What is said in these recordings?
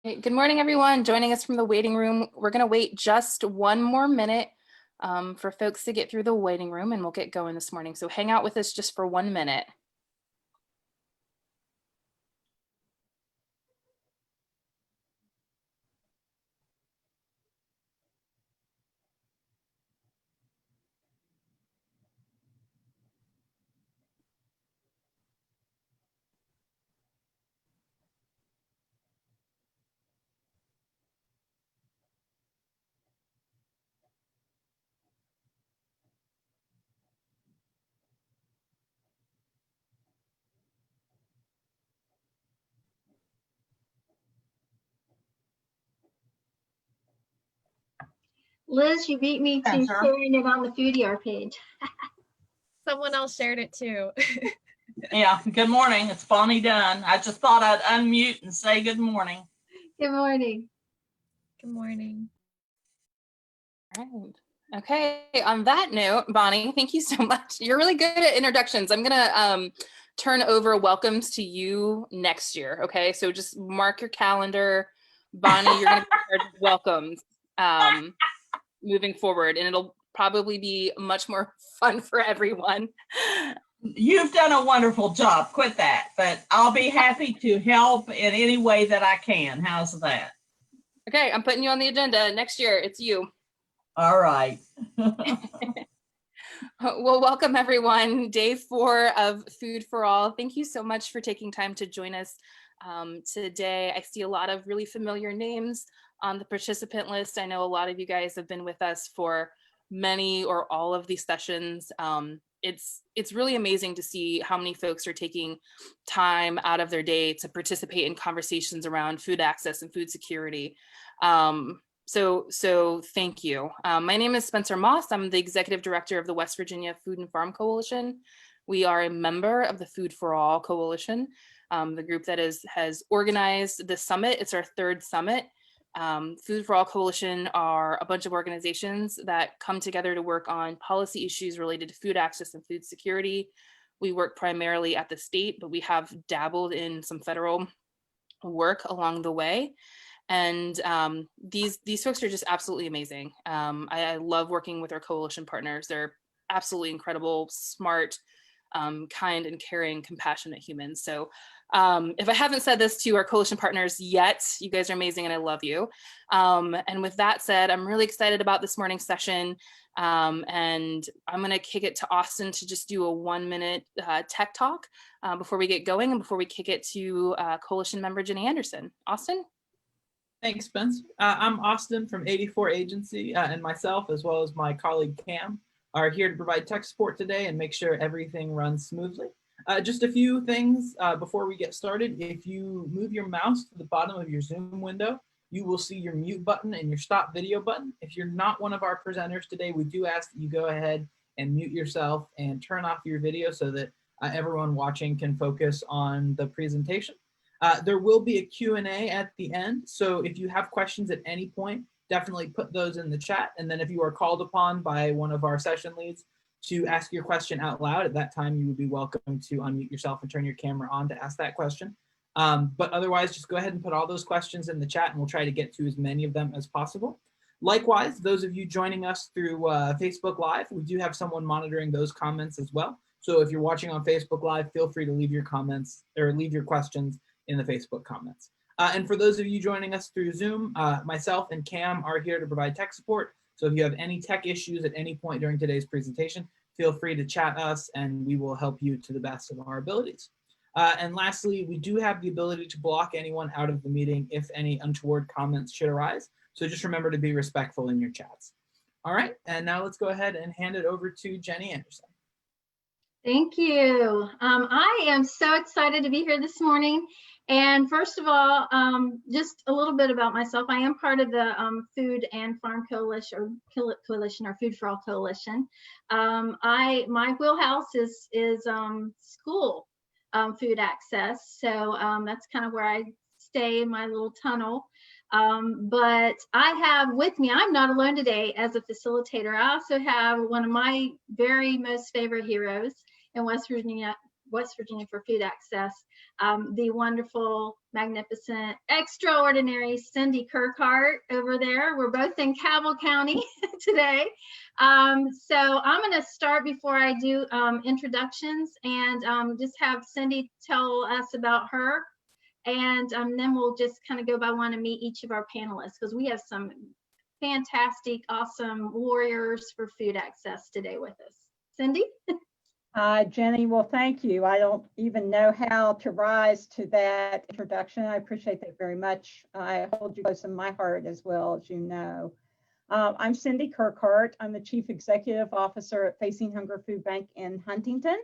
Hey, good morning, everyone. Joining us from the waiting room. We're going to wait just one more minute for folks to get through the waiting room, and we'll get going this morning. So hang out with us just for 1 minute. Liz, you beat me to sharing it on the Foodie page. Someone else shared it too. Yeah, good morning. It's Bonnie Dunn. I just thought I'd unmute and say good morning. Good morning. Good morning. All right. Okay, on that note, Bonnie, thank you so much. You're really good at introductions. I'm going to turn over welcomes to you next year, okay? So just mark your calendar. Bonnie, you're going to be in charge of welcomes moving forward, and it'll probably be much more fun for everyone. You've done a wonderful job. Quit that. But I'll be happy to help in any way that I can. How's that? Okay, I'm putting you on the agenda. Next year, it's you. All right. Well, welcome everyone. Day 4 of Food for All. Thank you so much for taking time to join us today. I see a lot of really familiar names on the participant list. I know a lot of you guys have been with us for many or all of these sessions. It's really amazing to see how many folks are taking time out of their day to participate in conversations around food access and food security. So thank you. My name is Spencer Moss. I'm the Executive Director of the West Virginia Food and Farm Coalition. We are a member of the Food for All Coalition, the group that has organized the summit. It's our 3rd summit. Food for All Coalition are a bunch of organizations that come together to work on policy issues related to food access and food security. We work primarily at the state, but we have dabbled in some federal work along the way. And these folks are just absolutely amazing. I love working with our coalition partners. They're absolutely incredible, smart, kind and caring, compassionate humans. So if I haven't said this to our coalition partners yet, you guys are amazing and I love you. And with that said, I'm really excited about this morning's session. And I'm going to kick it to Austin to just do a 1-minute tech talk before we get going and before we kick it to coalition member Jenny Anderson. Austin? Thanks, Spence. I'm Austin from 84 Agency, and myself, as well as my colleague Cam, are here to provide tech support today and make sure everything runs smoothly. Just a few things before we get started. If you move your mouse to the bottom of your Zoom window, you will see your mute button and your stop video button. If you're not one of our presenters today, we do ask that you go ahead and mute yourself and turn off your video so that everyone watching can focus on the presentation. There will be a Q&A at the end, so if you have questions at any point, definitely put those in the chat, and then if you are called upon by one of our session leads to ask your question out loud, at that time you would be welcome to unmute yourself and turn your camera on to ask that question. But otherwise, just go ahead and put all those questions in the chat and we'll try to get to as many of them as possible. Likewise, those of you joining us through Facebook Live, we do have someone monitoring those comments as well. So if you're watching on Facebook Live, feel free to leave your comments or leave your questions in the Facebook comments. And for those of you joining us through Zoom, myself and Cam are here to provide tech support. So if you have any tech issues at any point during today's presentation, feel free to chat us and we will help you to the best of our abilities. And lastly, we do have the ability to block anyone out of the meeting if any untoward comments should arise. So just remember to be respectful in your chats. All right, and now let's go ahead and hand it over to Jenny Anderson. Thank you. I am so excited to be here this morning. And first of all, just a little bit about myself. I am part of the Food and Farm Coalition, or Food for All Coalition. My wheelhouse is school food access. So that's kind of where I stay in my little tunnel. But I have with me, I'm not alone today as a facilitator. I also have one of my very most favorite heroes in West Virginia, West Virginia for Food Access, the wonderful, magnificent, extraordinary Cindy Kirkhart over there. We're both in Cabell County today. So I'm going to start before I do introductions and just have Cindy tell us about her. And then we'll just kind of go by one and meet each of our panelists, because we have some fantastic, awesome warriors for food access today with us. Cindy? Jenny, well, thank you. I don't even know how to rise to that introduction. I appreciate that very much. I hold you close in my heart as well, as you know. I'm Cindy Kirkhart. I'm the Chief Executive Officer at Facing Hunger Food Bank in Huntington.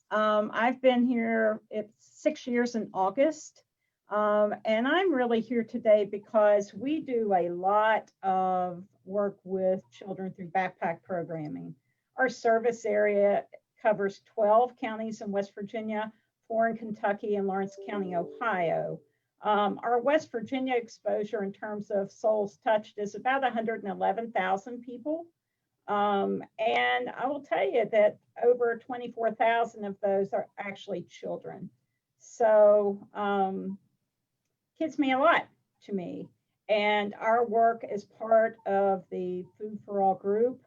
I've been here, it's 6 years in August. And I'm really here today because we do a lot of work with children through backpack programming. Our service area covers 12 counties in West Virginia, 4 in Kentucky, and Lawrence County, Ohio. Our West Virginia exposure in terms of souls touched is about 111,000 people. And I will tell you that over 24,000 of those are actually children. So kids mean a lot to me. And our work as part of the Food for All group,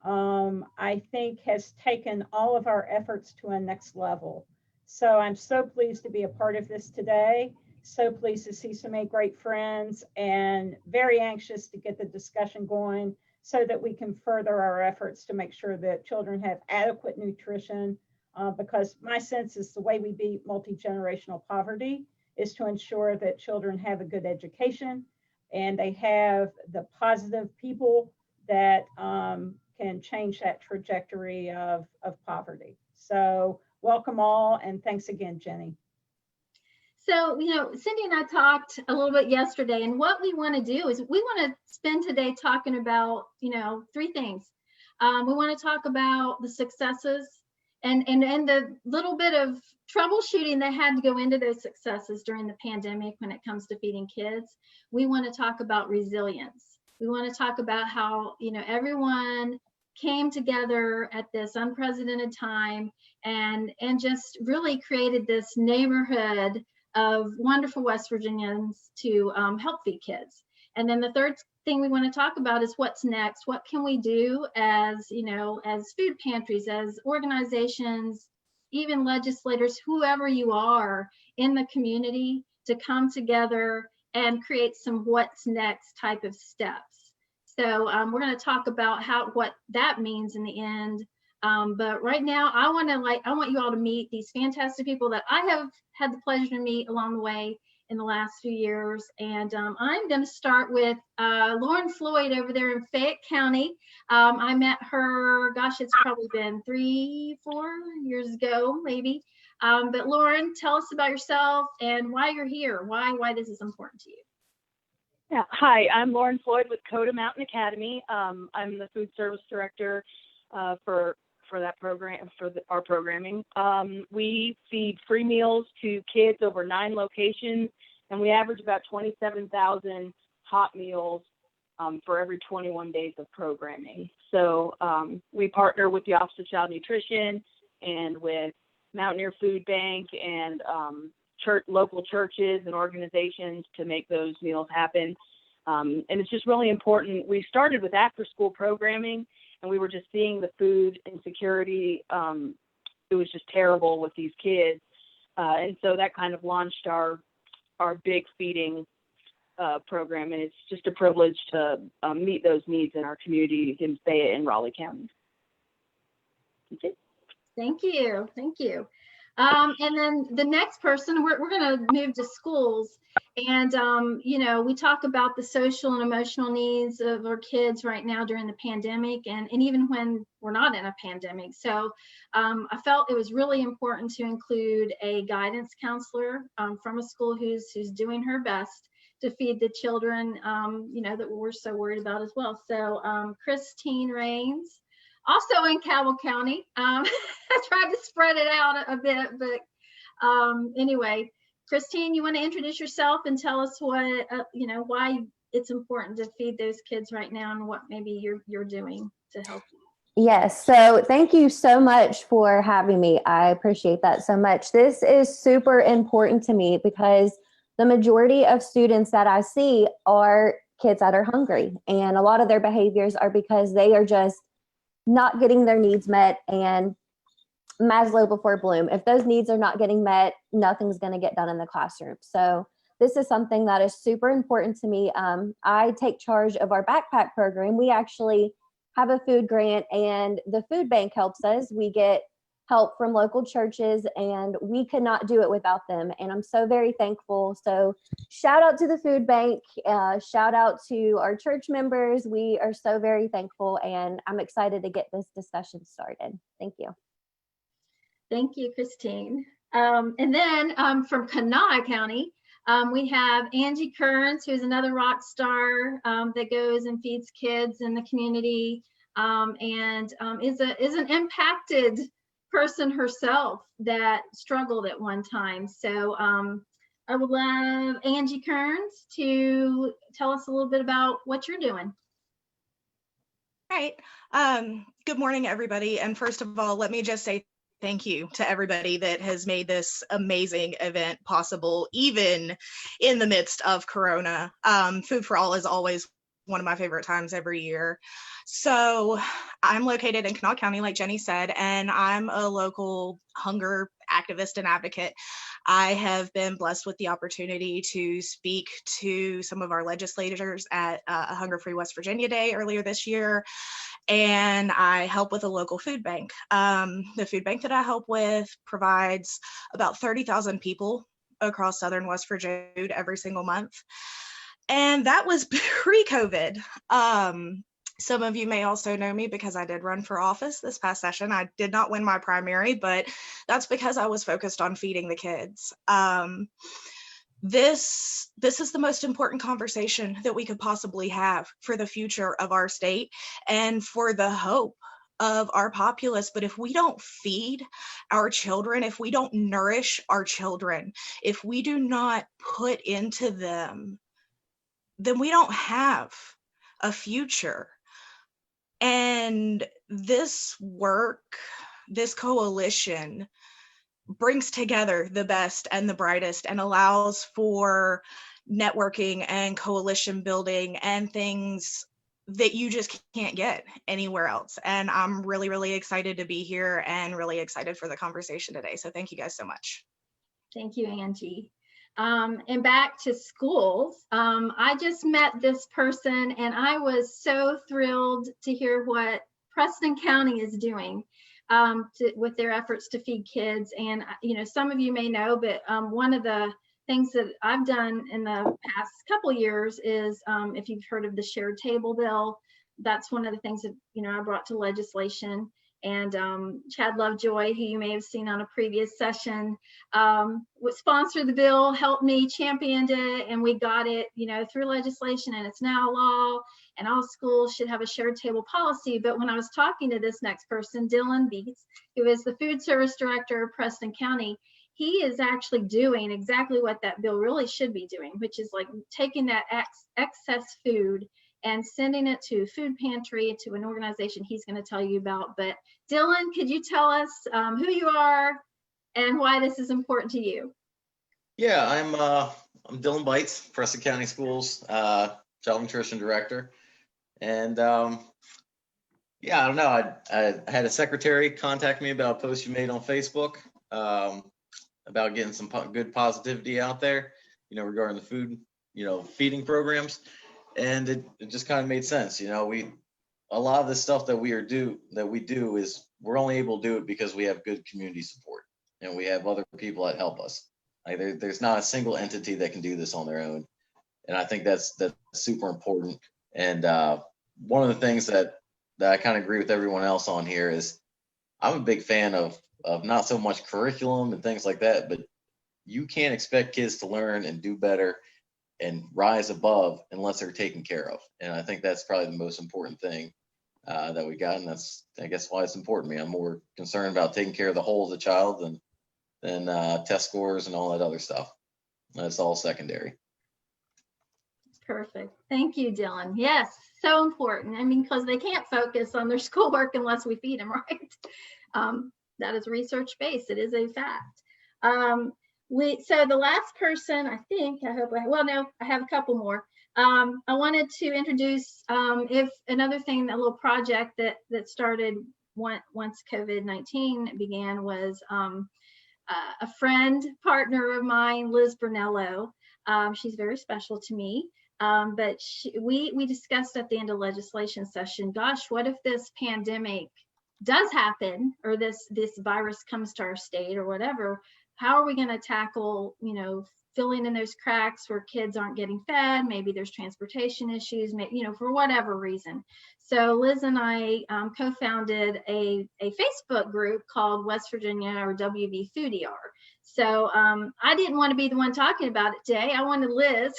I think has taken all of our efforts to a next level. So I'm so pleased to be a part of this today. So pleased to see so many great friends and very anxious to get the discussion going so that we can further our efforts to make sure that children have adequate nutrition, because my sense is the way we beat multi-generational poverty is to ensure that children have a good education and they have the positive people that can change that trajectory of poverty. So welcome all, and thanks again, Jenny. So, you know, Cindy and I talked a little bit yesterday, and what we want to do is we want to spend today talking about, you know, 3 things. We want to talk about the successes and the little bit of troubleshooting that had to go into those successes during the pandemic when it comes to feeding kids. We want to talk about resilience. We want to talk about how, you know, everyone came together at this unprecedented time and just really created this neighborhood of wonderful West Virginians to help feed kids. And then the third thing we want to talk about is what's next. What can we do as, you know, as food pantries, as organizations, even legislators, whoever you are in the community, to come together and create some what's next type of steps. So we're going to talk about what that means in the end. But right now, I want you all to meet these fantastic people that I have had the pleasure to meet along the way in the last few years. And I'm going to start with Lauren Floyd over there in Fayette County. I met her, gosh, it's probably been 3-4 years ago, maybe. But Lauren, tell us about yourself and why you're here, why this is important to you. Yeah, hi, I'm Lauren Floyd with Coda Mountain Academy. I'm the food service director for that program, our programming. We feed free meals to kids over 9 locations, and we average about 27,000 hot meals for every 21 days of programming. So we partner with the Office of Child Nutrition and with Mountaineer Food Bank and local churches and organizations to make those meals happen. And it's just really important. We started with after-school programming, and we were just seeing the food insecurity. It was just terrible with these kids. And so that kind of launched our big feeding program. And it's just a privilege to meet those needs in our community in Fayette and Raleigh County. That's it. Thank you. Thank you. And then the next person, we're going to move to schools. And, you know, we talk about the social and emotional needs of our kids right now during the pandemic and even when we're not in a pandemic. So I felt it was really important to include a guidance counselor from a school who's doing her best to feed the children, you know, that we're so worried about as well. So Christine Rains, also in Cabell County. I tried to spread it out a bit, but anyway, Christine, you want to introduce yourself and tell us what, you know, why it's important to feed those kids right now and what maybe you're doing to help you. Yes, so thank you so much for having me. I appreciate that so much. This is super important to me because the majority of students that I see are kids that are hungry, and a lot of their behaviors are because they are just not getting their needs met. And Maslow before Bloom, if those needs are not getting met, nothing's going to get done in the classroom. So this is something that is super important to me. I take charge of our backpack program. We actually have a food grant, and the food bank helps us. We get help from local churches, and we could not do it without them. And I'm so very thankful. So shout out to the food bank, shout out to our church members. We are so very thankful, and I'm excited to get this discussion started. Thank you. Thank you, Christine. And then from Kanawha County, we have Angie Kearns, who's another rock star that goes and feeds kids in the community, and is an impacted person herself that struggled at one time. So I would love Angie Kearns to tell us a little bit about what you're doing. All right. Good morning, everybody. And first of all, let me just say thank you to everybody that has made this amazing event possible, even in the midst of Corona. Food for All is always one of my favorite times every year. So I'm located in Kanawha County, like Jenny said, and I'm a local hunger activist and advocate. I have been blessed with the opportunity to speak to some of our legislators at a Hunger Free West Virginia Day earlier this year, and I help with a local food bank. The food bank that I help with provides about 30,000 people across Southern West Virginia every single month. And that was pre-COVID. Some of you may also know me because I did run for office this past session. I did not win my primary, but that's because I was focused on feeding the kids. This is the most important conversation that we could possibly have for the future of our state and for the hope of our populace. But if we don't feed our children, if we don't nourish our children, if we do not put into them, then we don't have a future. And this work, this coalition brings together the best and the brightest and allows for networking and coalition building and things that you just can't get anywhere else. And I'm really, really excited to be here and really excited for the conversation today. So thank you guys so much. Thank you, Angie. And back to schools, I just met this person and I was so thrilled to hear what Preston County is doing with their efforts to feed kids. And, you know, some of you may know, but one of the things that I've done in the past couple years is, if you've heard of the shared table bill, that's one of the things that, you know, I brought to legislation. And Chad Lovejoy, who you may have seen on a previous session, would sponsor the bill, helped me, championed it, and we got it, you know, through legislation, and it's now law, and all schools should have a shared table policy. But when I was talking to this next person, Dylan Beats, who is the food service director of Preston County, he is actually doing exactly what that bill really should be doing, which is like taking that excess food and sending it to food pantry, to an organization he's going to tell you about. But Dylan, could you tell us who you are and why this is important to you? Yeah, I'm Dylan Bites, Preston County Schools Child Nutrition Director, and yeah, I don't know. I had a secretary contact me about a post you made on Facebook about getting some good positivity out there, you know, regarding the food, you know, feeding programs. And it just kind of made sense. You know, a lot of the stuff that we do is we're only able to do it because we have good community support and we have other people that help us. Like there's not a single entity that can do this on their own. And I think that's super important. And one of the things that I kind of agree with everyone else on here is I'm a big fan of not so much curriculum and things like that, but you can't expect kids to learn and do better and rise above unless they're taken care of. And I think that's probably the most important thing that we got. And that's, I guess, why it's important to me. I'm more concerned about taking care of the whole of the child than test scores and all that other stuff. That's all secondary. Perfect. Thank you, Dylan. Yes, so important. I mean, because they can't focus on their schoolwork unless we feed them, right? That is research-based. It is a fact. So the last person, I think, well, no, I have a couple more. I wanted to introduce, if another thing, a little project that started once COVID-19 began was a friend, partner of mine, Liz Brunello. She's very special to me. But we discussed at the end of legislation session, gosh, what if this pandemic does happen, or this virus comes to our state or whatever? How are we going to tackle, filling in those cracks where kids aren't getting fed? Maybe there's transportation issues, for whatever reason. So Liz and I co-founded a Facebook group called West Virginia or WV Food ER. So I didn't want to be the one talking about it today. I wanted Liz,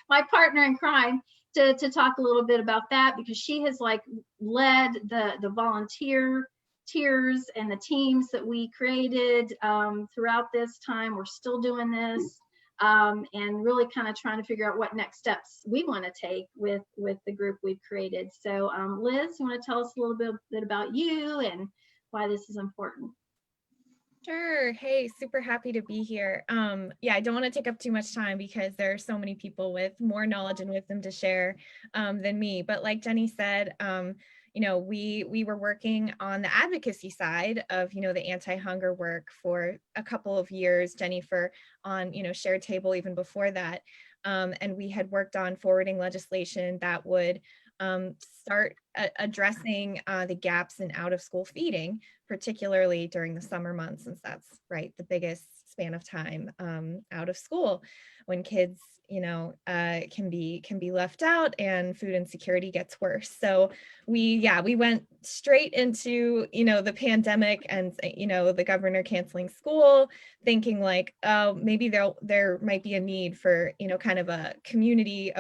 my partner in crime, to talk a little bit about that, because she has led the volunteers and the teams that we created throughout this time. We're still doing this and really kind of trying to figure out what next steps we want to take with the group we've created. So Liz, you want to tell us a little bit about you and why this is important? Sure. Hey, super happy to be here. Yeah, I don't want to take up too much time because there are so many people with more knowledge and wisdom to share than me. But like Jenny said, we were working on the advocacy side of, the anti-hunger work for a couple of years, Jenny on, Shared Table even before that. And we had worked on forwarding legislation that would start addressing the gaps in out of school feeding, particularly during the summer months, since that's the biggest span of time out of school when kids can be left out and food insecurity gets worse. So we went straight into the pandemic and the governor canceling school, thinking oh, maybe there might be a need for kind of a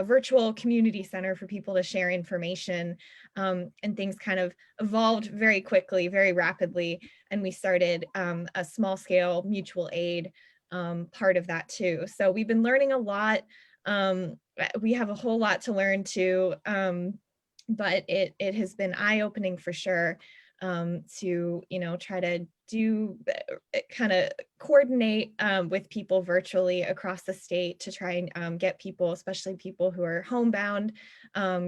virtual community center for people to share information, and things kind of evolved very quickly, very rapidly, and we started a small scale mutual aid part of that too. So we've been learning a lot. We have a whole lot to learn too, but it has been eye-opening for sure to try to do kind of coordinate with people virtually across the state to try and get people, especially people who are homebound,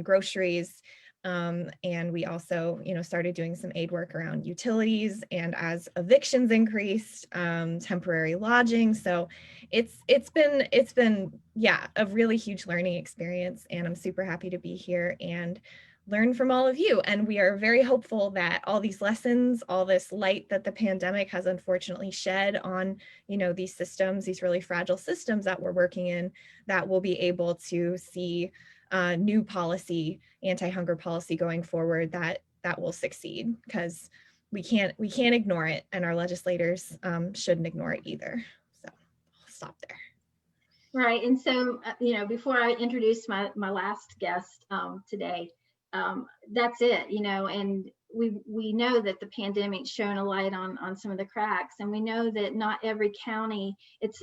groceries. And we also, started doing some aid work around utilities, and as evictions increased, temporary lodging. So it's been a really huge learning experience, and I'm super happy to be here and learn from all of you. And we are very hopeful that all these lessons, all this light that the pandemic has unfortunately shed on, these systems, these really fragile systems that we're working in, that we'll be able to see new policy, anti-hunger policy going forward that will succeed, because we can't ignore it, and our legislators shouldn't ignore it either. So I'll stop there. Right, and so before I introduce my last guest today, that's it, and we know that the pandemic's shown a light on some of the cracks, and we know that not every county, it's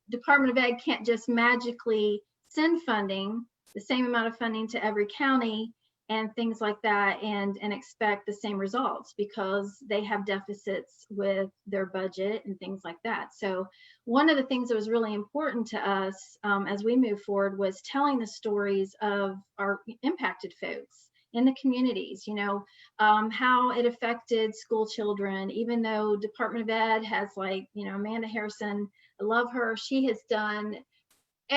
Department of Ed can't just magically send funding, the same amount of funding to every county and things like that, and expect the same results, because they have deficits with their budget and things like that. So one of the things that was really important to us as we move forward was telling the stories of our impacted folks in the communities, how it affected school children, even though Department of Ed has Amanda Harrison, I love her, she has done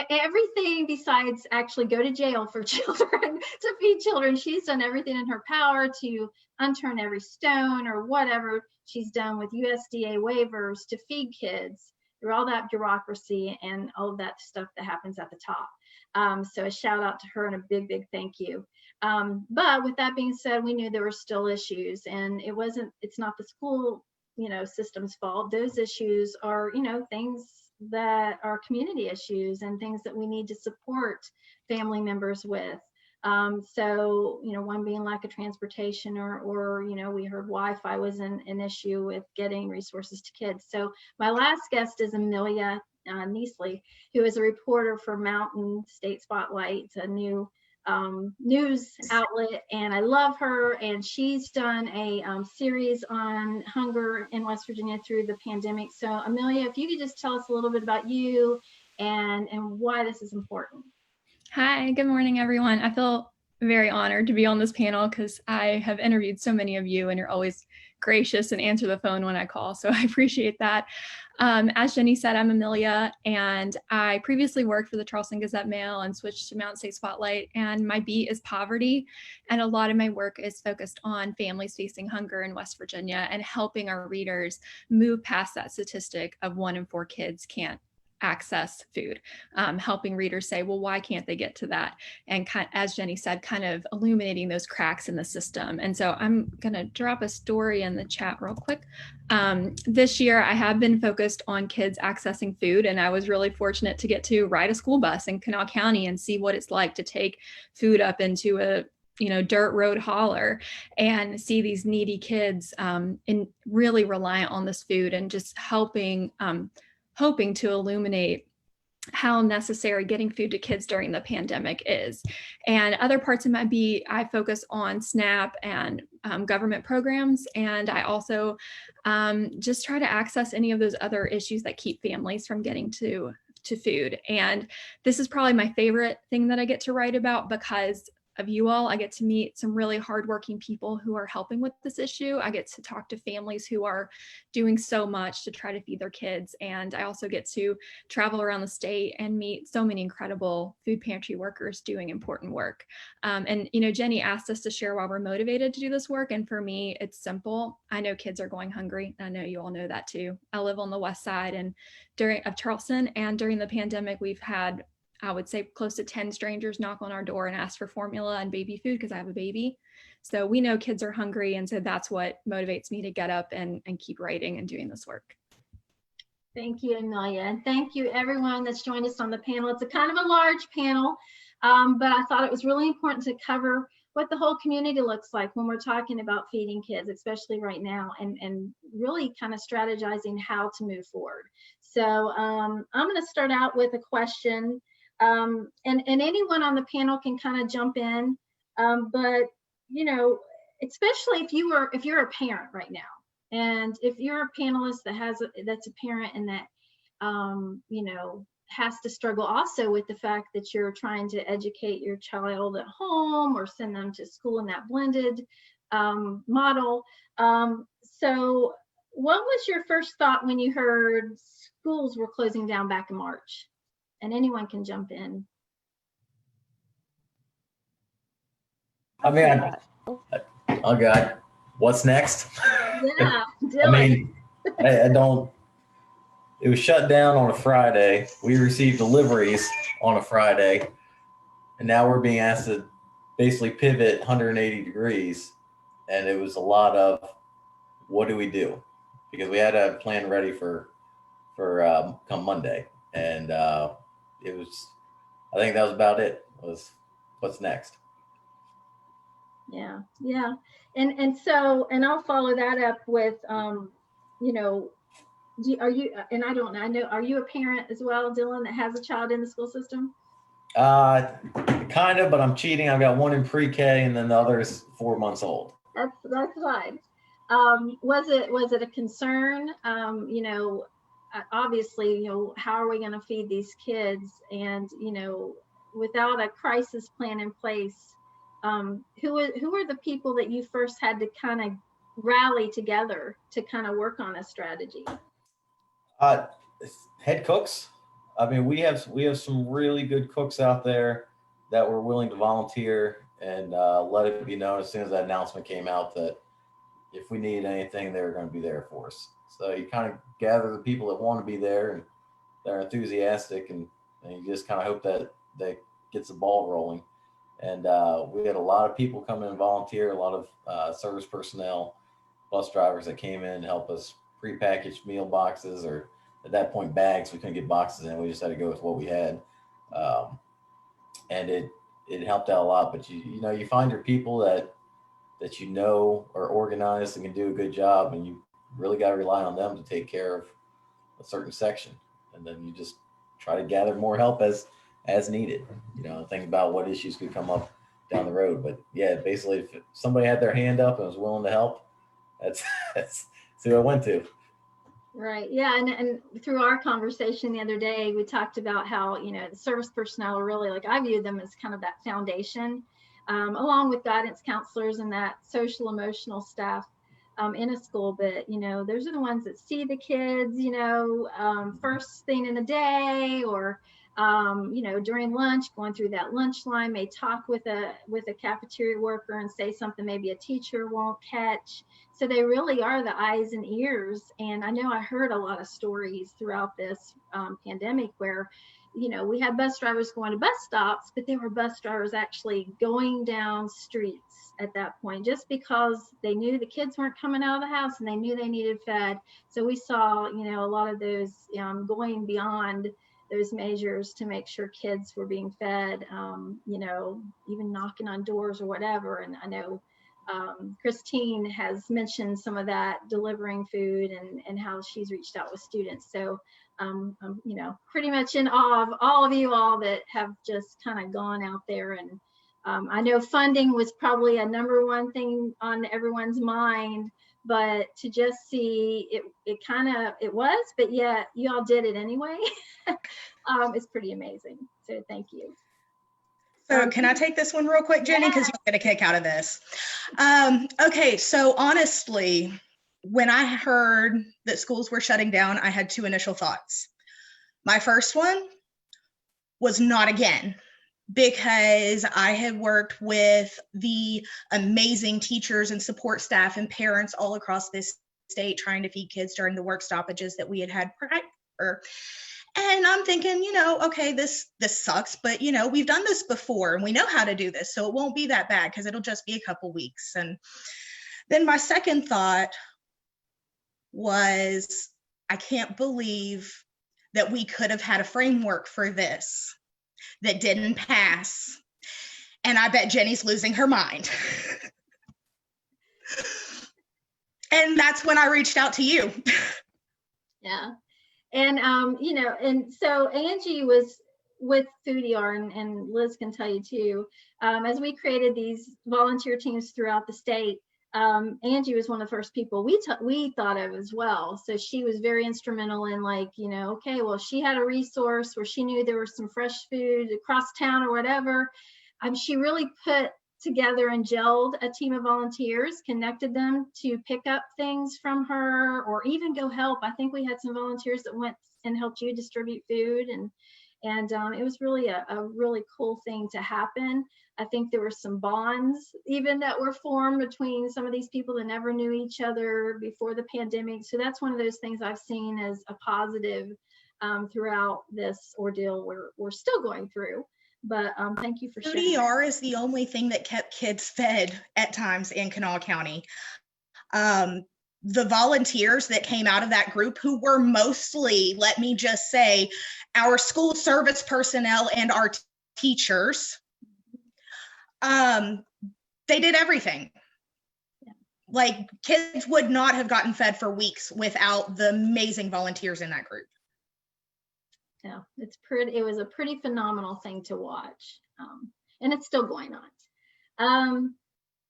everything besides actually go to jail for children, to feed children. She's done everything in her power to unturn every stone, or whatever she's done with USDA waivers to feed kids through all that bureaucracy and all of that stuff that happens at the top. So a shout out to her and a big, big thank you. But with that being said, we knew there were still issues, and it's not the school, system's fault. Those issues are, things that are community issues and things that we need to support family members with. So, one being lack of transportation, or we heard Wi-Fi was an issue with getting resources to kids. So my last guest is Amelia Neasley, who is a reporter for Mountain State Spotlight, a new news outlet, and I love her. And she's done a series on hunger in West Virginia through the pandemic. So Amelia, if you could just tell us a little bit about you and why this is important. Hi, good morning, everyone. I feel very honored to be on this panel because I have interviewed so many of you and you're always gracious and answer the phone when I call. So I appreciate that. As Jenny said, I'm Amelia, and I previously worked for the Charleston Gazette-Mail and switched to Mountain State Spotlight, and my beat is poverty. And a lot of my work is focused on families facing hunger in West Virginia and helping our readers move past that statistic of 1 in 4 kids can't access food, helping readers say, well, why can't they get to that? And as Jenny said, kind of illuminating those cracks in the system. And so I'm going to drop a story in the chat real quick. This year, I have been focused on kids accessing food, and I was really fortunate to get to ride a school bus in Cabell County and see what it's like to take food up into a dirt road hauler and see these needy kids and really reliant on this food, and just hoping to illuminate how necessary getting food to kids during the pandemic is. And other parts of my beat, I focus on SNAP and government programs. And I also just try to access any of those other issues that keep families from getting to food. And this is probably my favorite thing that I get to write about, because of you all. I get to meet some really hardworking people who are helping with this issue. I get to talk to families who are doing so much to try to feed their kids. And I also get to travel around the state and meet so many incredible food pantry workers doing important work. And Jenny asked us to share why we're motivated to do this work. And for me, it's simple. I know kids are going hungry. I know you all know that too. I live on the west side of Charleston, and during the pandemic, we've had, I would say, close to 10 strangers knock on our door and ask for formula and baby food because I have a baby. So we know kids are hungry. And so that's what motivates me to get up and keep writing and doing this work. Thank you, Amelia. And thank you, everyone that's joined us on the panel. It's a kind of a large panel, but I thought it was really important to cover what the whole community looks like when we're talking about feeding kids, especially right now, and really kind of strategizing how to move forward. So I'm going to start out with a question. And anyone on the panel can kind of jump in, but especially if you're a parent right now, and if you're a panelist that's a parent and that has to struggle also with the fact that you're trying to educate your child at home or send them to school in that blended model. So what was your first thought when you heard schools were closing down back in March? And anyone can jump in. I mean, oh God, what's next? Yeah, I mean, I don't, it was shut down on a Friday. We received deliveries on a Friday, and now we're being asked to basically pivot 180 degrees. And it was a lot of, what do we do? Because we had a plan ready for come Monday. And it was, I think that was about it, was what's next. Yeah. And so, and I'll follow that up with, are you, and I don't know, are you a parent as well, Dylan, that has a child in the school system? Kind of, but I'm cheating. I've got one in pre-K and then the other is 4 months old. That's fine. Was it a concern? Obviously, how are we going to feed these kids? And, without a crisis plan in place, who are the people that you first had to kind of rally together to kind of work on a strategy? Head cooks. I mean, we have some really good cooks out there that were willing to volunteer and let it be known as soon as that announcement came out that if we needed anything, they were going to be there for us. So you kind of gather the people that want to be there and they're enthusiastic, and you just kind of hope that gets the ball rolling. And we had a lot of people come in and volunteer, a lot of service personnel, bus drivers that came in and help us prepackaged meal boxes, or at that point bags. We couldn't get boxes in, we just had to go with what we had. And it helped out a lot. But you find your people that are organized and can do a good job, and you really got to rely on them to take care of a certain section. and then you just try to gather more help as needed. Think about what issues could come up down the road. But yeah, basically, if somebody had their hand up and was willing to help, that's who I went to. Right. Yeah. And through our conversation the other day, we talked about how, the service personnel are really, like, I view them as kind of that foundation, along with guidance counselors and that social emotional staff in a school. But, those are the ones that see the kids, first thing in the day, or during lunch, going through that lunch line, may talk with a cafeteria worker and say something maybe a teacher won't catch. So they really are the eyes and ears. And I know I heard a lot of stories throughout this pandemic where, we had bus drivers going to bus stops, but there were bus drivers actually going down streets at that point, just because they knew the kids weren't coming out of the house and they knew they needed fed. So we saw, a lot of those going beyond those measures to make sure kids were being fed, even knocking on doors or whatever. And I know Christine has mentioned some of that, delivering food and how she's reached out with students. So, pretty much in awe of all of you all that have just kind of gone out there. And I know funding was probably a number one thing on everyone's mind, but to just see it was, but yet you all did it anyway. It's pretty amazing. So thank you. So can I take this one real quick, Jenny? Because you'll get a kick out of this. Okay, so honestly, when I heard that schools were shutting down, I had two initial thoughts. My first one was not again, because I had worked with the amazing teachers and support staff and parents all across this state trying to feed kids during the work stoppages that we had prior. And I'm thinking, okay, this sucks, but we've done this before and we know how to do this, so it won't be that bad because it'll just be a couple weeks. And then my second thought was, I can't believe that we could have had a framework for this that didn't pass. And I bet Jenny's losing her mind. And that's when I reached out to you. Yeah. And, and so Angie was with FoodER, and Liz can tell you too, as we created these volunteer teams throughout the state, Angie was one of the first people we thought of as well. So she was very instrumental in, like, okay, well, she had a resource where she knew there was some fresh food across town or whatever. She really put together and gelled a team of volunteers, connected them to pick up things from her or even go help. I think we had some volunteers that went and helped you distribute food, and it was really a really cool thing to happen. I think there were some bonds even that were formed between some of these people that never knew each other before the pandemic. So that's one of those things I've seen as a positive throughout this ordeal we're still going through. But thank you for sharing. FoodER is the only thing that kept kids fed at times in Kanawha County. The volunteers that came out of that group, who were mostly, let me just say, our school service personnel and our teachers, they did everything. Yeah. Like, kids would not have gotten fed for weeks without the amazing volunteers in that group. Yeah, it was a pretty phenomenal thing to watch. And it's still going on.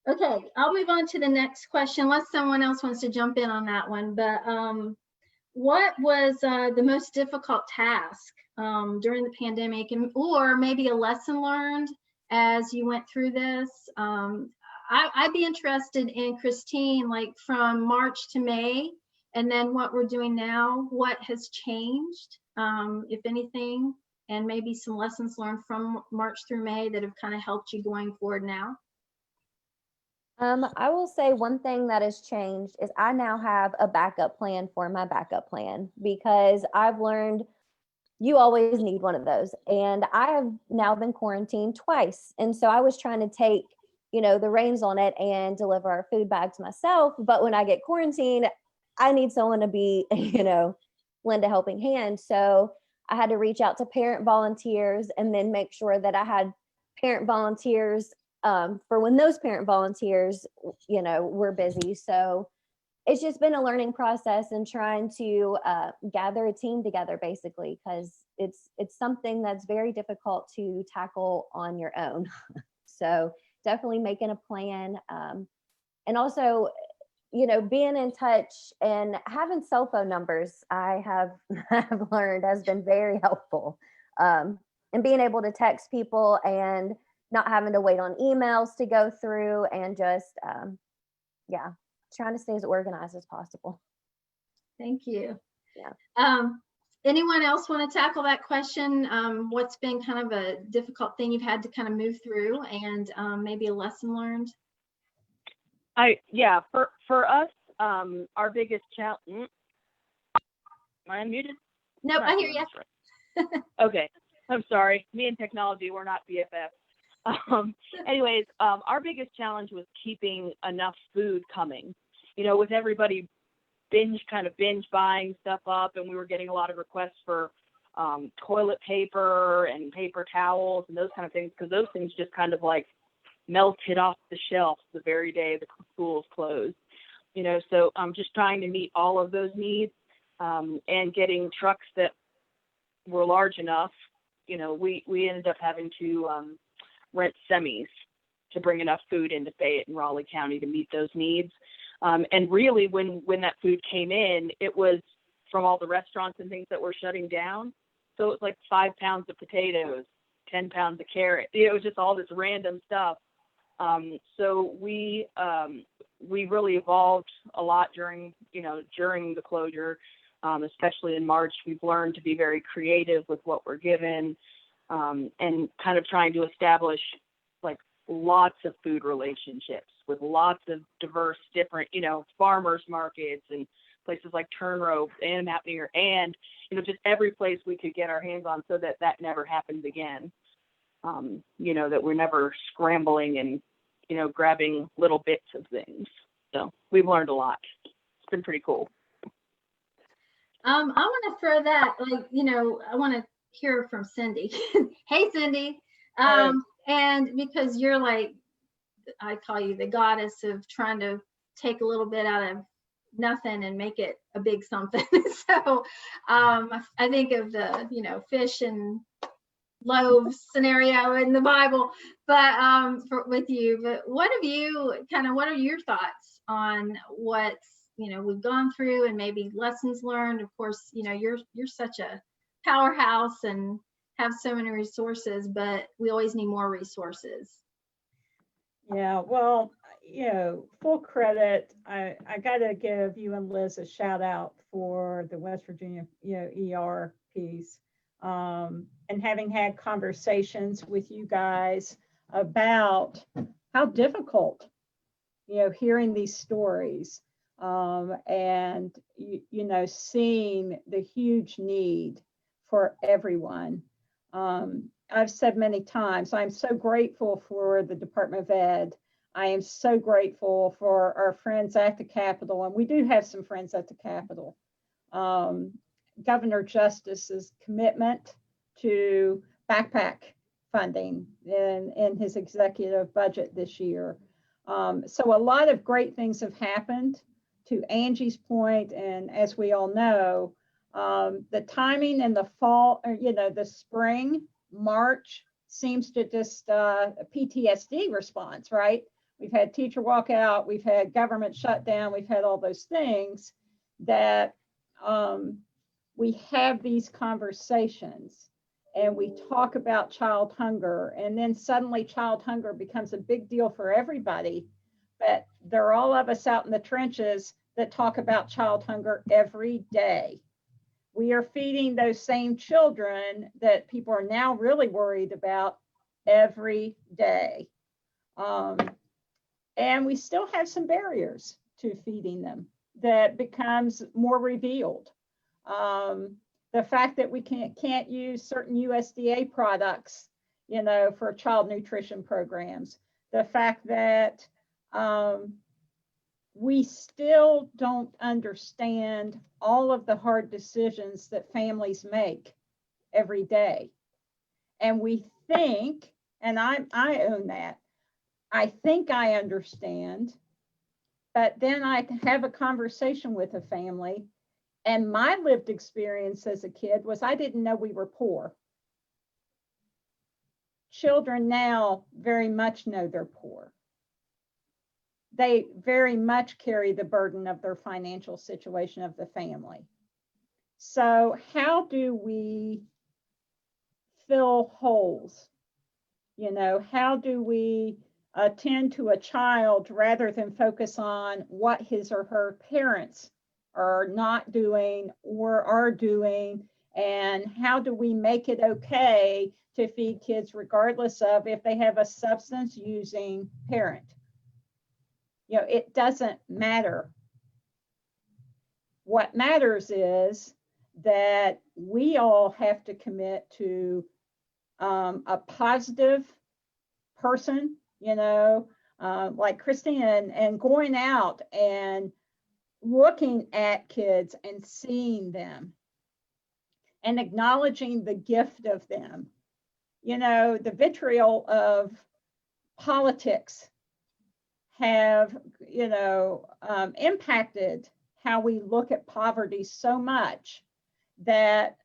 Okay, I'll move on to the next question unless someone else wants to jump in on that one. But what was the most difficult task during the pandemic, or maybe a lesson learned as you went through this? I'd be interested in, Christine, like from March to May, and then what we're doing now, what has changed, if anything, and maybe some lessons learned from March through May that have kind of helped you going forward now? I will say one thing that has changed is I now have a backup plan for my backup plan, because I've learned you always need one of those. And I have now been quarantined twice. And so I was trying to take, the reins on it and deliver our food bags myself. But when I get quarantined, I need someone to be, lend a helping hand. So I had to reach out to parent volunteers and then make sure that I had parent volunteers for when those parent volunteers, were busy. So it's just been a learning process and trying to gather a team together, basically, because it's something that's very difficult to tackle on your own. So definitely making a plan, and also, being in touch and having cell phone numbers, I have have learned has been very helpful, and being able to text people and not having to wait on emails to go through, and just yeah, trying to stay as organized as possible. Thank you. Yeah. Anyone else want to tackle that question? What's been kind of a difficult thing you've had to kind of move through, and maybe a lesson learned? For us, our biggest challenge. Am I unmuted? Nope, I hear you. Okay, I'm sorry. Me and technology, we're not BFFs. Anyways, our biggest challenge was keeping enough food coming. With everybody binge buying stuff up, and we were getting a lot of requests for toilet paper and paper towels and those kind of things, because those things just kind of like melted off the shelf the very day the schools closed. So I'm just trying to meet all of those needs, and getting trucks that were large enough. We ended up having to rent semis to bring enough food into Fayette and Raleigh County to meet those needs. And really, when that food came in, it was from all the restaurants and things that were shutting down. So it was like 5 pounds of potatoes, 10 pounds of carrot. It was just all this random stuff. So we really evolved a lot during the closure, especially in March. We've learned to be very creative with what we're given, and kind of trying to establish like lots of food relationships with lots of diverse, different, farmers markets and places like Turnrow and Mount Near, and just every place we could get our hands on, so that never happens again. That we're never scrambling and grabbing little bits of things. So we've learned a lot. It's been pretty cool. I want to throw that, I want to hear from Cindy. Hey, Cindy. And because you're like, I call you the goddess of trying to take a little bit out of nothing and make it a big something. So I think of the, fish and loaves scenario in the Bible, but with you. But what are your thoughts on what's, we've gone through, and maybe lessons learned? Of course, you're such a powerhouse and have so many resources, but we always need more resources. Yeah, well, full credit. I got to give you and Liz a shout out for the West Virginia, ER piece, and having had conversations with you guys about how difficult, hearing these stories, and seeing the huge need for everyone. I've said many times, I'm so grateful for the Department of Ed. I am so grateful for our friends at the Capitol, and we do have some friends at the Capitol. Governor Justice's commitment to backpack funding in his executive budget this year. So a lot of great things have happened. To Angie's point, and as we all know, the timing in the fall, the spring, March, seems to just a PTSD response, right? We've had teacher walkout, we've had government shutdown, we've had all those things that we have these conversations, and we talk about child hunger, and then suddenly child hunger becomes a big deal for everybody. But there are all of us out in the trenches that talk about child hunger every day. We are feeding those same children that people are now really worried about every day. And we still have some barriers to feeding them that becomes more revealed. The fact that we can't use certain USDA products, for child nutrition programs. The fact that we still don't understand all of the hard decisions that families make every day. And we think, and I own that, I think I understand But then I have a conversation with a family, and my lived experience as a kid was I didn't know we were poor. Children now very much know they're poor. They very much carry the burden of their financial situation of the family. So how do we fill holes? You know, how do we attend to a child rather than focus on what his or her parents are not doing or are doing, and how do we make it okay to feed kids regardless of if they have a substance using parent? You know, it doesn't matter. What matters is that we all have to commit to a positive person, you know, like Christine, and going out and looking at kids and seeing them and acknowledging the gift of them. You know, the vitriol of politics have, you know, impacted how we look at poverty so much that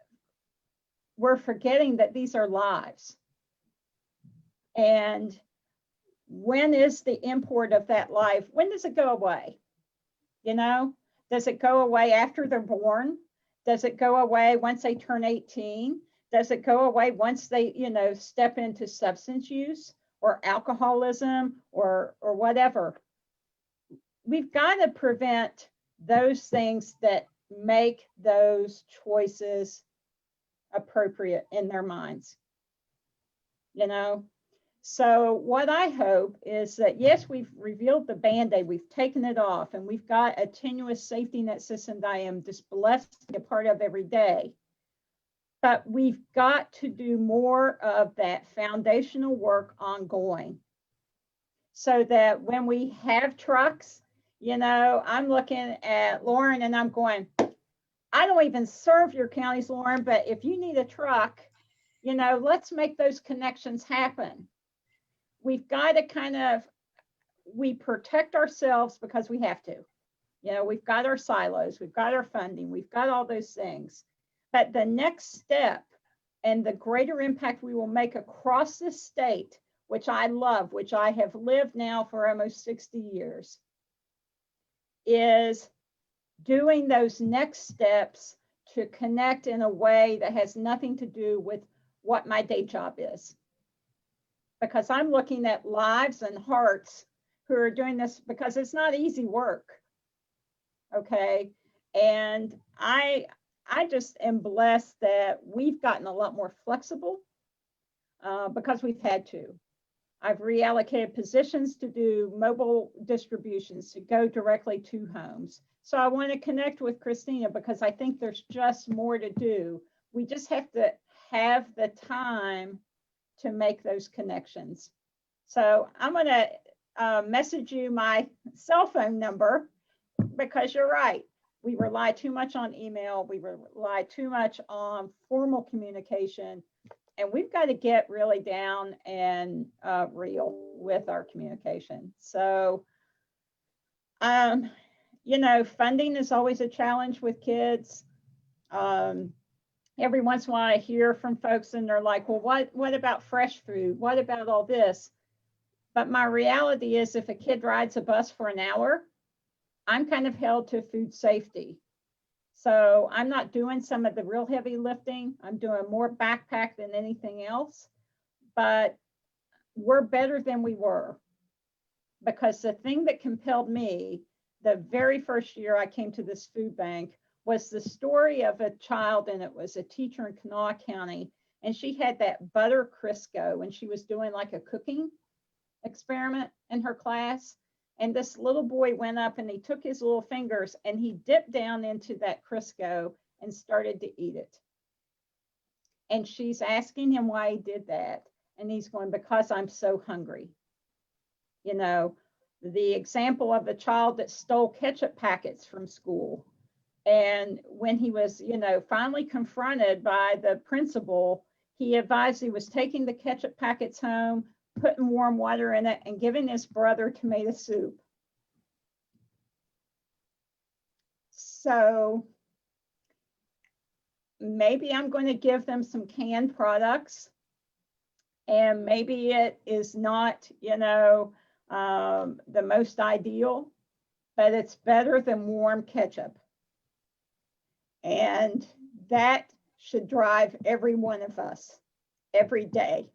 we're forgetting that these are lives. And when is the import of that life? When does it go away? You know, does it go away after they're born? Does it go away once they turn 18? Does it go away once they, you know, step into substance use or alcoholism or whatever? We've got to prevent those things that make those choices appropriate in their minds, you know? So what I hope is that, yes, we've revealed the Band-Aid, we've taken it off, and we've got a tenuous safety net system that I am just blessed to be a part of every day. But we've got to do more of that foundational work ongoing so that when we have trucks, you know, I'm looking at Lauren and I'm going, I don't even serve your counties, Lauren, but if you need a truck, you know, let's make those connections happen. We've got to kind of, we protect ourselves because we have to. You know, we've got our silos, we've got our funding, we've got all those things. But the next step and the greater impact we will make across this state, which I love, which I have lived now for almost 60 years, is doing those next steps to connect in a way that has nothing to do with what my day job is. Because I'm looking at lives and hearts who are doing this because it's not easy work. Okay. And I just am blessed that we've gotten a lot more flexible because we've had to. I've reallocated positions to do mobile distributions, to go directly to homes. So I want to connect with Christina because I think there's just more to do. We just have to have the time to make those connections. So I'm going to message you my cell phone number because you're right. We rely too much on email. We rely too much on formal communication. And we've got to get really down and real with our communication. So, you know, funding is always a challenge with kids. Every once in a while I hear from folks and they're like, well, what about fresh food? What about all this? But my reality is if a kid rides a bus for an hour, I'm kind of held to food safety. So I'm not doing some of the real heavy lifting. I'm doing more backpack than anything else, but we're better than we were because the thing that compelled me the very first year I came to this food bank was the story of a child, and it was a teacher in Kanawha County, and she had that butter Crisco, and she was doing like a cooking experiment in her class. And this little boy went up and he took his little fingers and he dipped down into that Crisco and started to eat it. And she's asking him why he did that. And he's going, because I'm so hungry. You know, the example of a child that stole ketchup packets from school. And when he was, you know, finally confronted by the principal, he advised he was taking the ketchup packets home, putting warm water in it, and giving his brother tomato soup. So maybe I'm going to give them some canned products, and maybe it is not, the most ideal, but it's better than warm ketchup. And that should drive every one of us every day,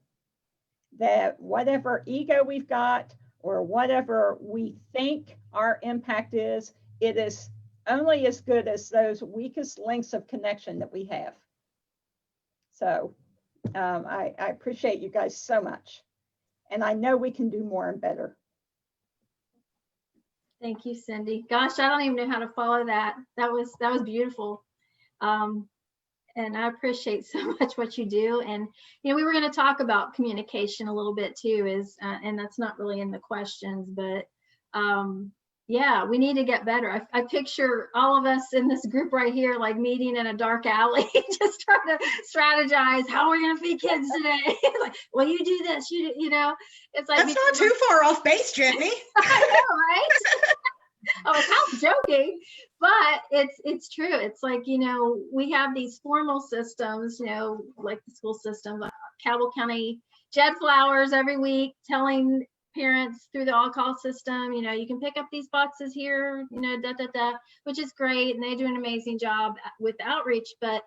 that whatever ego we've got or whatever we think our impact is, it is only as good as those weakest links of connection that we have. So I appreciate you guys so much. And I know we can do more and better. Thank you, Cindy. Gosh, I don't even know how to follow that. That was beautiful. And I appreciate so much what you do. And, we were going to talk about communication a little bit too, and that's not really in the questions, but yeah, we need to get better. I picture all of us in this group right here, like meeting in a dark alley, just trying to strategize, how are we going to feed kids today? Like, well, you do this, it's like. That's not too far off base, Jenny. I know, right? I was half joking, but it's true. It's like, we have these formal systems, like the school system, Cabell County Jed Flowers every week telling parents through the all-call system, you can pick up these boxes here, which is great. And they do an amazing job with outreach. But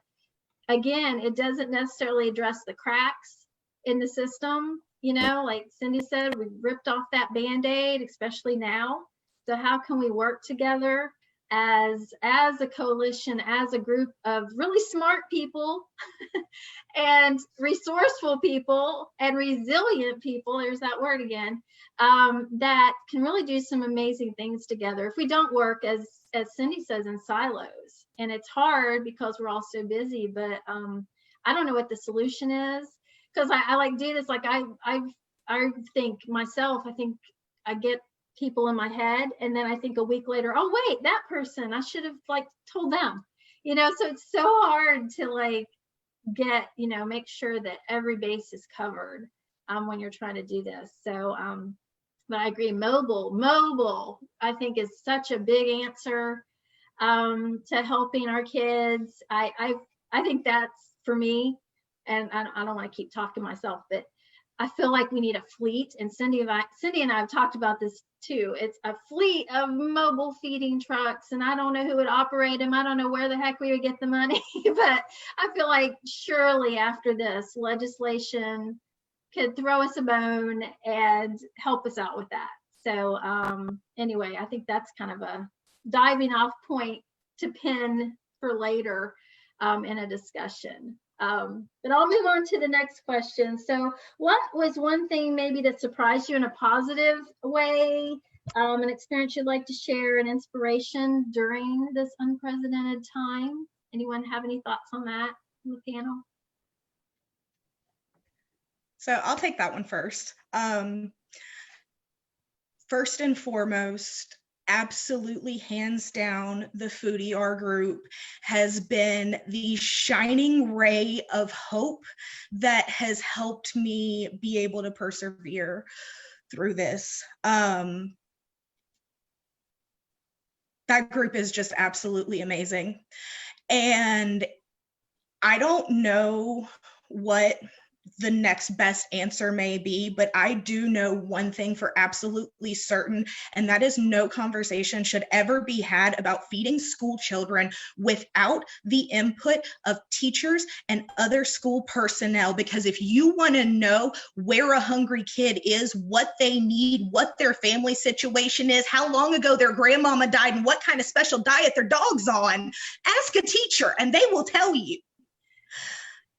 again, it doesn't necessarily address the cracks in the system. Like Cindy said, we ripped off that Band-Aid, especially now. So how can we work together as a coalition, as a group of really smart people and resourceful people and resilient people, there's that word again, that can really do some amazing things together. If we don't work, as Cindy says, in silos, and it's hard because we're all so busy, but I don't know what the solution is, because I like do this, like I think myself, I get people in my head, and then I think a week later, oh wait, that person, I should have told them, so it's so hard to get, make sure that every base is covered when you're trying to do this. So but I agree, mobile I think is such a big answer to helping our kids. I think that's for me, and I don't want to keep talking myself, but I feel like we need a fleet, and Cindy and I have talked about this too. It's a fleet of mobile feeding trucks, and I don't know who would operate them. I don't know where the heck we would get the money, but I feel like surely after this, legislation could throw us a bone and help us out with that. So anyway, I think that's kind of a diving off point to pin for later in a discussion. But I'll move on to the next question. So what was one thing maybe that surprised you in a positive way, an experience you'd like to share, an inspiration during this unprecedented time? Anyone have any thoughts on that in the panel? So I'll take that one first. First and foremost, absolutely hands down, the Foodie R group has been the shining ray of hope that has helped me be able to persevere through this. That group is just absolutely amazing. And I don't know what the next best answer may be, but I do know one thing for absolutely certain, and that is no conversation should ever be had about feeding school children without the input of teachers and other school personnel. Because if you want to know where a hungry kid is, what they need, what their family situation is, how long ago their grandmama died, and what kind of special diet their dog's on, ask a teacher and they will tell you.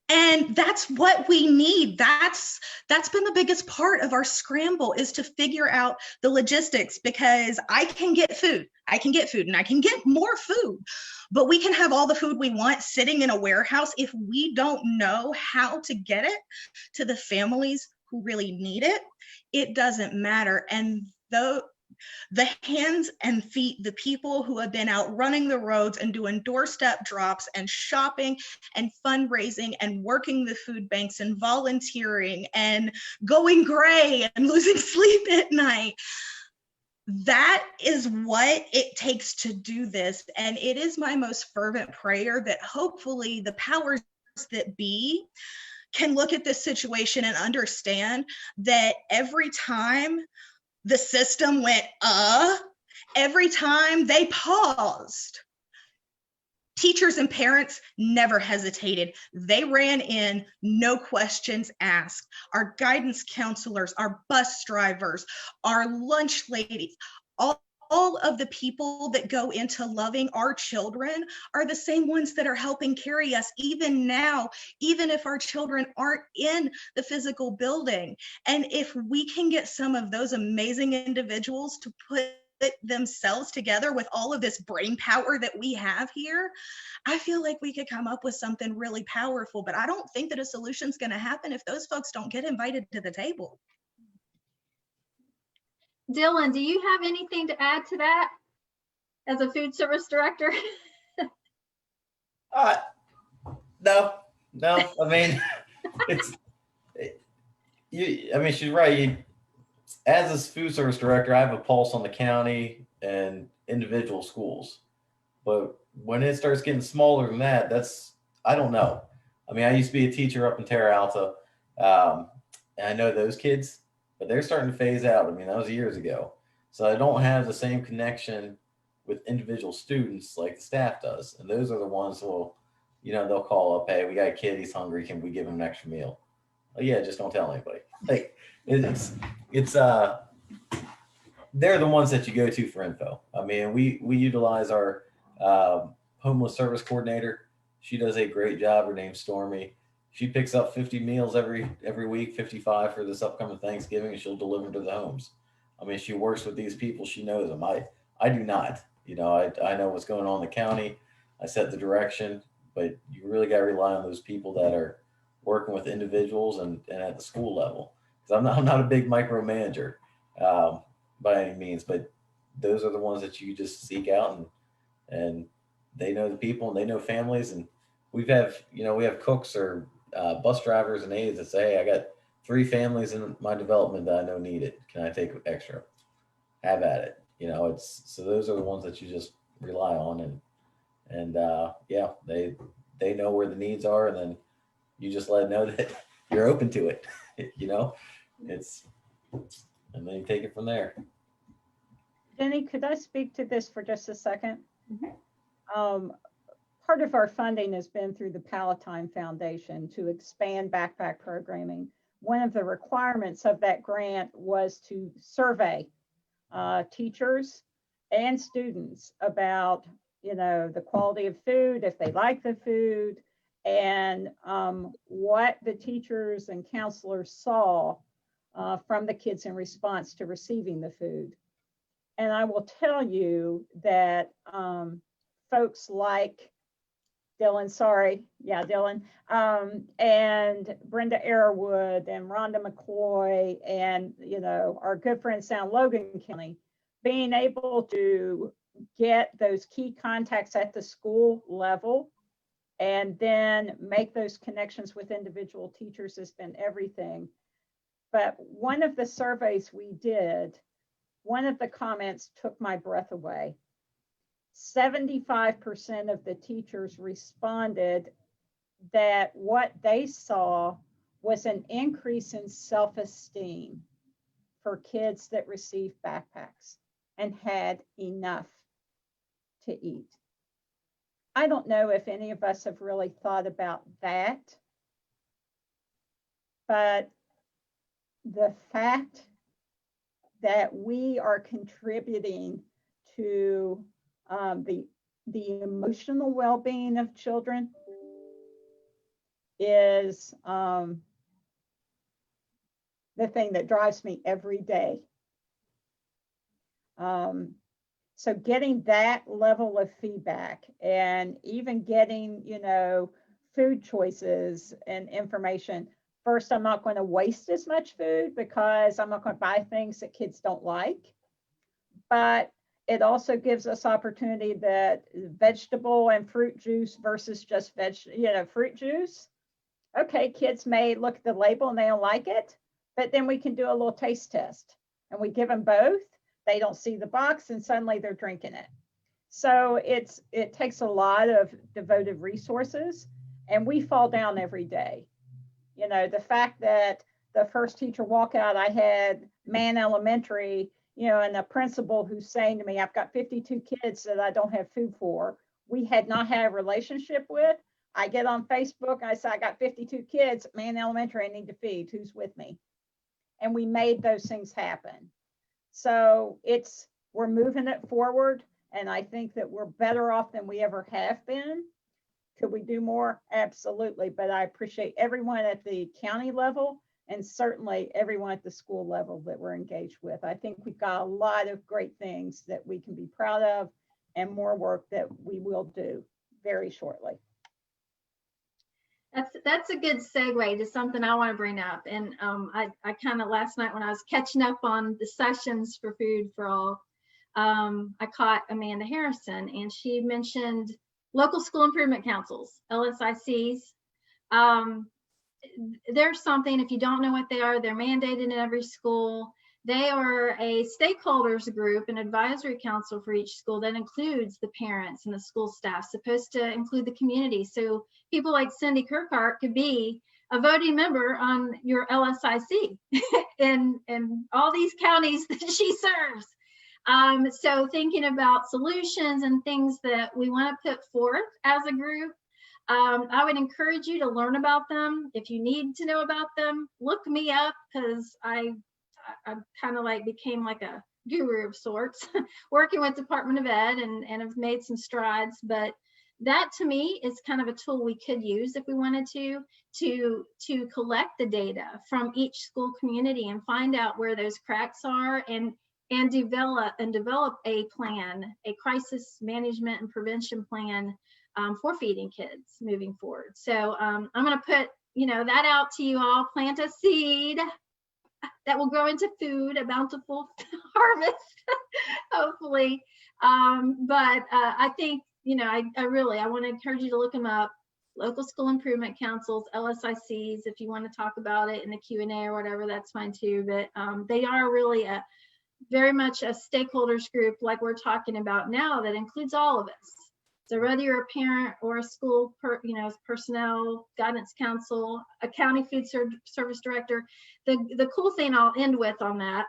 And that's what we need. That's been the biggest part of our scramble, is to figure out the logistics, because I can get food and I can get more food, but we can have all the food we want sitting in a warehouse. If we don't know how to get it to the families who really need it, it doesn't matter. And the hands and feet, the people who have been out running the roads and doing doorstep drops and shopping and fundraising and working the food banks and volunteering and going gray and losing sleep at night, that is what it takes to do this. And it is my most fervent prayer that hopefully the powers that be can look at this situation and understand that every time the system went, every time they paused, teachers and parents never hesitated. They ran in, no questions asked. Our guidance counselors, our bus drivers, our lunch ladies, all of the people that go into loving our children are the same ones that are helping carry us even now, even if our children aren't in the physical building. And if we can get some of those amazing individuals to put themselves together with all of this brain power that we have here, I feel like we could come up with something really powerful. But I don't think that a solution is going to happen if those folks don't get invited to the table. Dylan, do you have anything to add to that as a food service director? No. I mean, I mean, she's right. As a food service director, I have a pulse on the county and individual schools. But when it starts getting smaller than that, I don't know. I mean, I used to be a teacher up in Terra Alta, and I know those kids, but they're starting to phase out. I mean, that was years ago. So I don't have the same connection with individual students like the staff does. And those are the ones who will, they'll call up, hey, we got a kid, he's hungry, can we give him an extra meal? Oh, yeah, just don't tell anybody. Like, they're the ones that you go to for info. I mean, we utilize our homeless service coordinator. She does a great job. Her name's Stormy. She picks up 50 meals every week, 55 for this upcoming Thanksgiving, and she'll deliver to the homes. I mean, she works with these people. She knows them. I do not. I know what's going on in the county. I set the direction, but you really got to rely on those people that are working with individuals and at the school level. Because I'm not a big micromanager by any means, but those are the ones that you just seek out, and they know the people and they know families. And we have cooks or bus drivers and aides that say, hey, I got 3 families in my development that I know need it. Can I take extra? Have at it. So those are the ones that you just rely on, and yeah, they know where the needs are, and then you just let them know that you're open to it. And then you take it from there. Jenny, could I speak to this for just a second? Part of our funding has been through the Palatine Foundation to expand backpack programming. One of the requirements of that grant was to survey teachers and students about, the quality of food, if they like the food, and what the teachers and counselors saw from the kids in response to receiving the food. And I will tell you that folks like Dylan, and Brenda Arrowood and Rhonda McCoy and, our good friends down Logan County, being able to get those key contacts at the school level and then make those connections with individual teachers has been everything. But one of the surveys we did, one of the comments took my breath away. 75% of the teachers responded that what they saw was an increase in self-esteem for kids that received backpacks and had enough to eat. I don't know if any of us have really thought about that, but the fact that we are contributing to the emotional well-being of children is the thing that drives me every day. So getting that level of feedback and even getting, food choices and information. First, I'm not going to waste as much food because I'm not going to buy things that kids don't like. But it also gives us opportunity that vegetable and fruit juice versus just fruit juice. Okay, kids may look at the label and they don't like it, but then we can do a little taste test and we give them both they don't see the box and suddenly they're drinking it. So it takes a lot of devoted resources, and we fall down every day. You know, the fact that the first teacher walkout I had, Man Elementary, you know, and a principal who's saying to me, I've got 52 kids that I don't have food for, we had not had a relationship with. I get on Facebook, I say, I got 52 kids, Man Elementary, I need to feed, who's with me? And we made those things happen. So we're moving it forward. And I think that we're better off than we ever have been. Could we do more? Absolutely. But I appreciate everyone at the county level and certainly everyone at the school level that we're engaged with. I think we've got a lot of great things that we can be proud of and more work that we will do very shortly. That's a good segue to something I want to bring up. And I kind of last night when I was catching up on the sessions for Food for All, I caught Amanda Harrison, and she mentioned local school improvement councils, LSICs. There's something, if you don't know what they are, they're mandated in every school. They are a stakeholders group, an advisory council for each school that includes the parents and the school staff, supposed to include the community. So people like Cindy Kirkhart could be a voting member on your LSIC in all these counties that she serves. So thinking about solutions and things that we want to put forth as a group, I would encourage you to learn about them. If you need to know about them, look me up, because I kind of like became like a guru of sorts working with Department of Ed and have made some strides. But that to me is kind of a tool we could use if we wanted to collect the data from each school community and find out where those cracks are and develop a plan, a crisis management and prevention plan for feeding kids moving forward. So I'm going to put that out to you all. Plant a seed that will grow into food, a bountiful harvest, hopefully. But I think, I want to encourage you to look them up. Local school improvement councils, LSICs, if you want to talk about it in the Q&A or whatever, that's fine too. But they are really very much a stakeholders group like we're talking about now that includes all of us. So whether you're a parent or a school personnel, guidance council, a county food service director, the cool thing I'll end with on that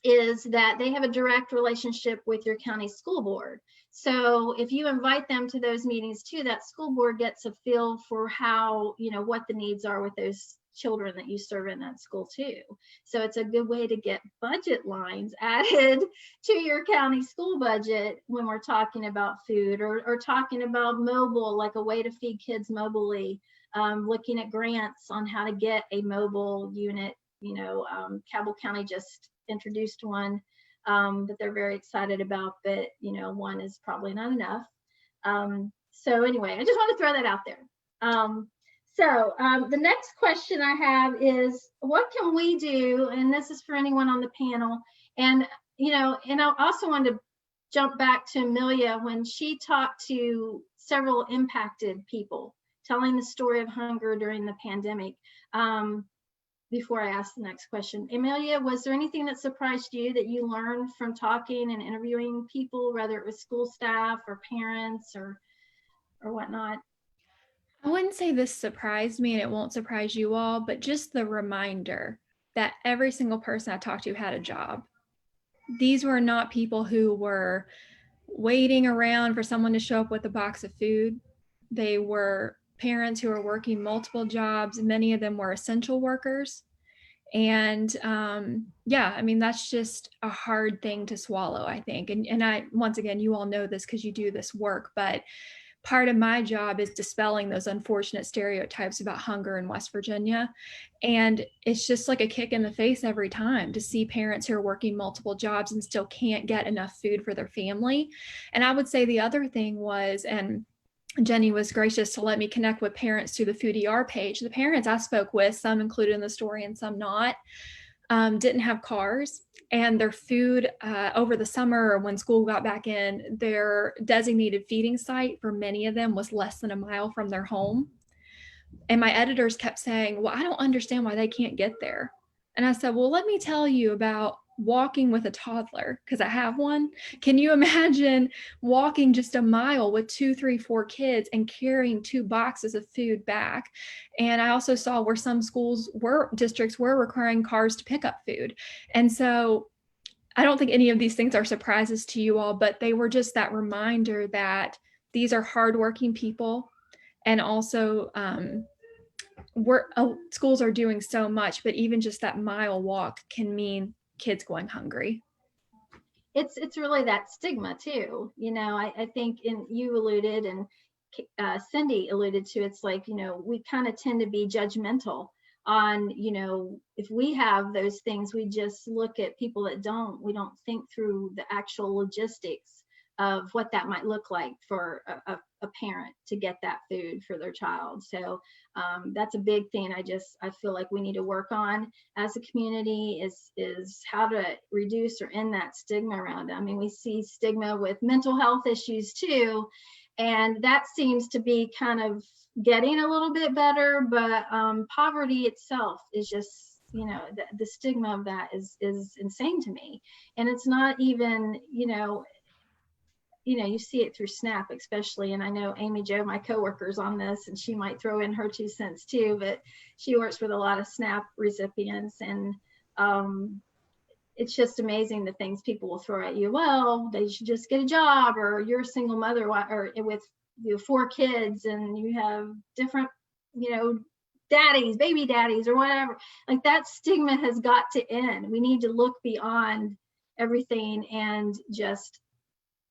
is that they have a direct relationship with your county school board. So if you invite them to those meetings too, that school board gets a feel for how, what the needs are with those children that you serve in that school too. So it's a good way to get budget lines added to your county school budget when we're talking about food or talking about mobile, like a way to feed kids mobilely, looking at grants on how to get a mobile unit. Cabell County just introduced one that they're very excited about, but one is probably not enough. So anyway, I just want to throw that out there. So the next question I have is, what can we do? And this is for anyone on the panel. And, and I also wanted to jump back to Amelia when she talked to several impacted people, telling the story of hunger during the pandemic. Before I ask the next question, Amelia, was there anything that surprised you that you learned from talking and interviewing people, whether it was school staff or parents or whatnot? I wouldn't say this surprised me, and it won't surprise you all, but just the reminder that every single person I talked to had a job. These were not people who were waiting around for someone to show up with a box of food. They were parents who were working multiple jobs. Many of them were essential workers. And that's just a hard thing to swallow, I think. And I, once again, you all know this because you do this work, but part of my job is dispelling those unfortunate stereotypes about hunger in West Virginia. And it's just like a kick in the face every time to see parents who are working multiple jobs and still can't get enough food for their family. And I would say the other thing was, and Jenny was gracious to let me connect with parents through the Food ER page. The parents I spoke with, some included in the story and some not, didn't have cars, and their food over the summer when school got back in, their designated feeding site for many of them was less than a mile from their home. And my editors kept saying, well, I don't understand why they can't get there. And I said, well, let me tell you about walking with a toddler, because I have one. Can you imagine walking just a mile with 2, 3, 4 kids and carrying 2 boxes of food back? And I also saw where some districts were requiring cars to pick up food. And so I don't think any of these things are surprises to you all, but they were just that reminder that these are hardworking people. And also schools are doing so much, but even just that mile walk can mean kids going hungry. It's really that stigma too. I think you alluded and Cindy alluded to, it's like, we kind of tend to be judgmental on, if we have those things, we just look at people that don't. We don't think through the actual logistics of what that might look like for a parent to get that food for their child. So that's a big thing. I feel like we need to work on as a community is how to reduce or end that stigma around it. I mean, we see stigma with mental health issues too, and that seems to be kind of getting a little bit better, but poverty itself is just, the stigma of that is insane to me. And it's not even, you see it through SNAP especially, and I know Amy Jo, my coworker's on this, and she might throw in her 2 cents too, but she works with a lot of SNAP recipients, and it's just amazing the things people will throw at you. Well, they should just get a job, or you're a single mother or with 4 kids and you have different, daddies, baby daddies or whatever. Like, that stigma has got to end. We need to look beyond everything and just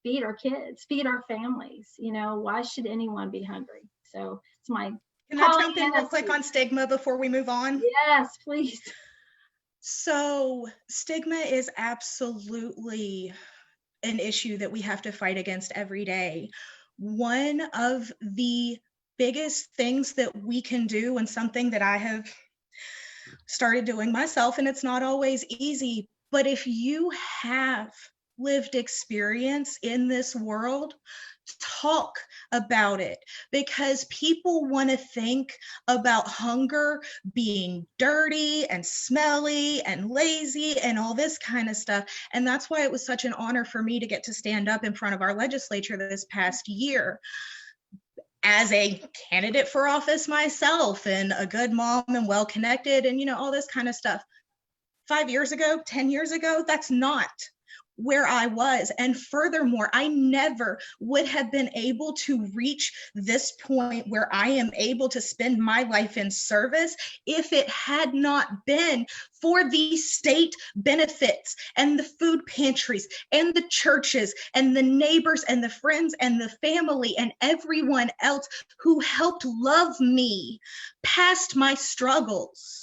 feed our kids, feed our families. Why should anyone be hungry? So it's my Can I jump in real quick on stigma before we move on? Yes, please. So stigma is absolutely an issue that we have to fight against every day. One of the biggest things that we can do, and something that I have started doing myself, and it's not always easy, but if you have lived experience in this world, talk about it, because people want to think about hunger being dirty and smelly and lazy and all this kind of stuff. And that's why it was such an honor for me to get to stand up in front of our legislature this past year as a candidate for office myself, and a good mom and well connected and all this kind of stuff. 5 years ago, 10 years ago, that's not where I was. And furthermore, I never would have been able to reach this point where I am able to spend my life in service if it had not been for the state benefits and the food pantries and the churches and the neighbors and the friends and the family and everyone else who helped love me past my struggles.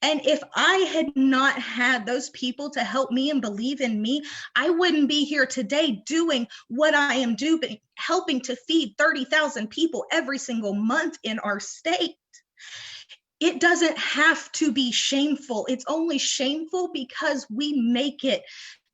And if I had not had those people to help me and believe in me, I wouldn't be here today doing what I am doing, helping to feed 30,000 people every single month in our state. It doesn't have to be shameful. It's only shameful because we make it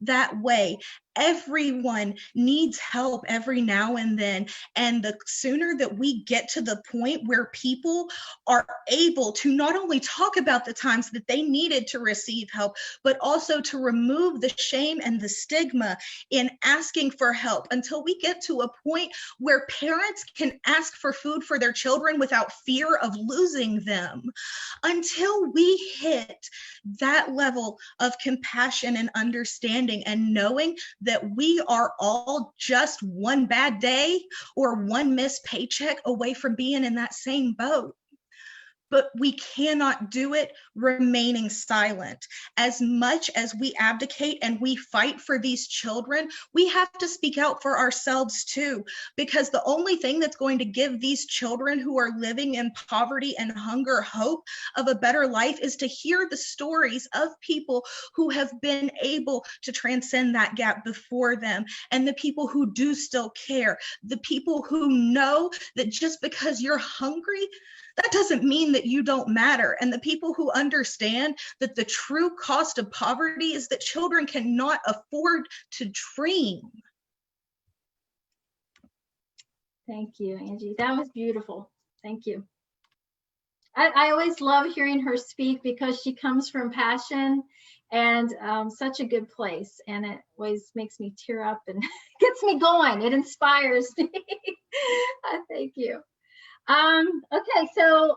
that way. Everyone needs help every now and then. And the sooner that we get to the point where people are able to not only talk about the times that they needed to receive help, but also to remove the shame and the stigma in asking for help, until we get to a point where parents can ask for food for their children without fear of losing them. Until we hit that level of compassion and understanding and knowing that we are all just one bad day or one missed paycheck away from being in that same boat. But we cannot do it remaining silent. As much as we abdicate and we fight for these children, we have to speak out for ourselves too, because the only thing that's going to give these children who are living in poverty and hunger hope of a better life is to hear the stories of people who have been able to transcend that gap before them, and the people who do still care, the people who know that just because you're hungry, that doesn't mean that you don't matter. And the people who understand that the true cost of poverty is that children cannot afford to dream. Thank you, Angie. That was beautiful. Thank you. I always love hearing her speak because she comes from passion and such a good place. And it always makes me tear up and gets me going. It inspires me. Thank you. Okay, so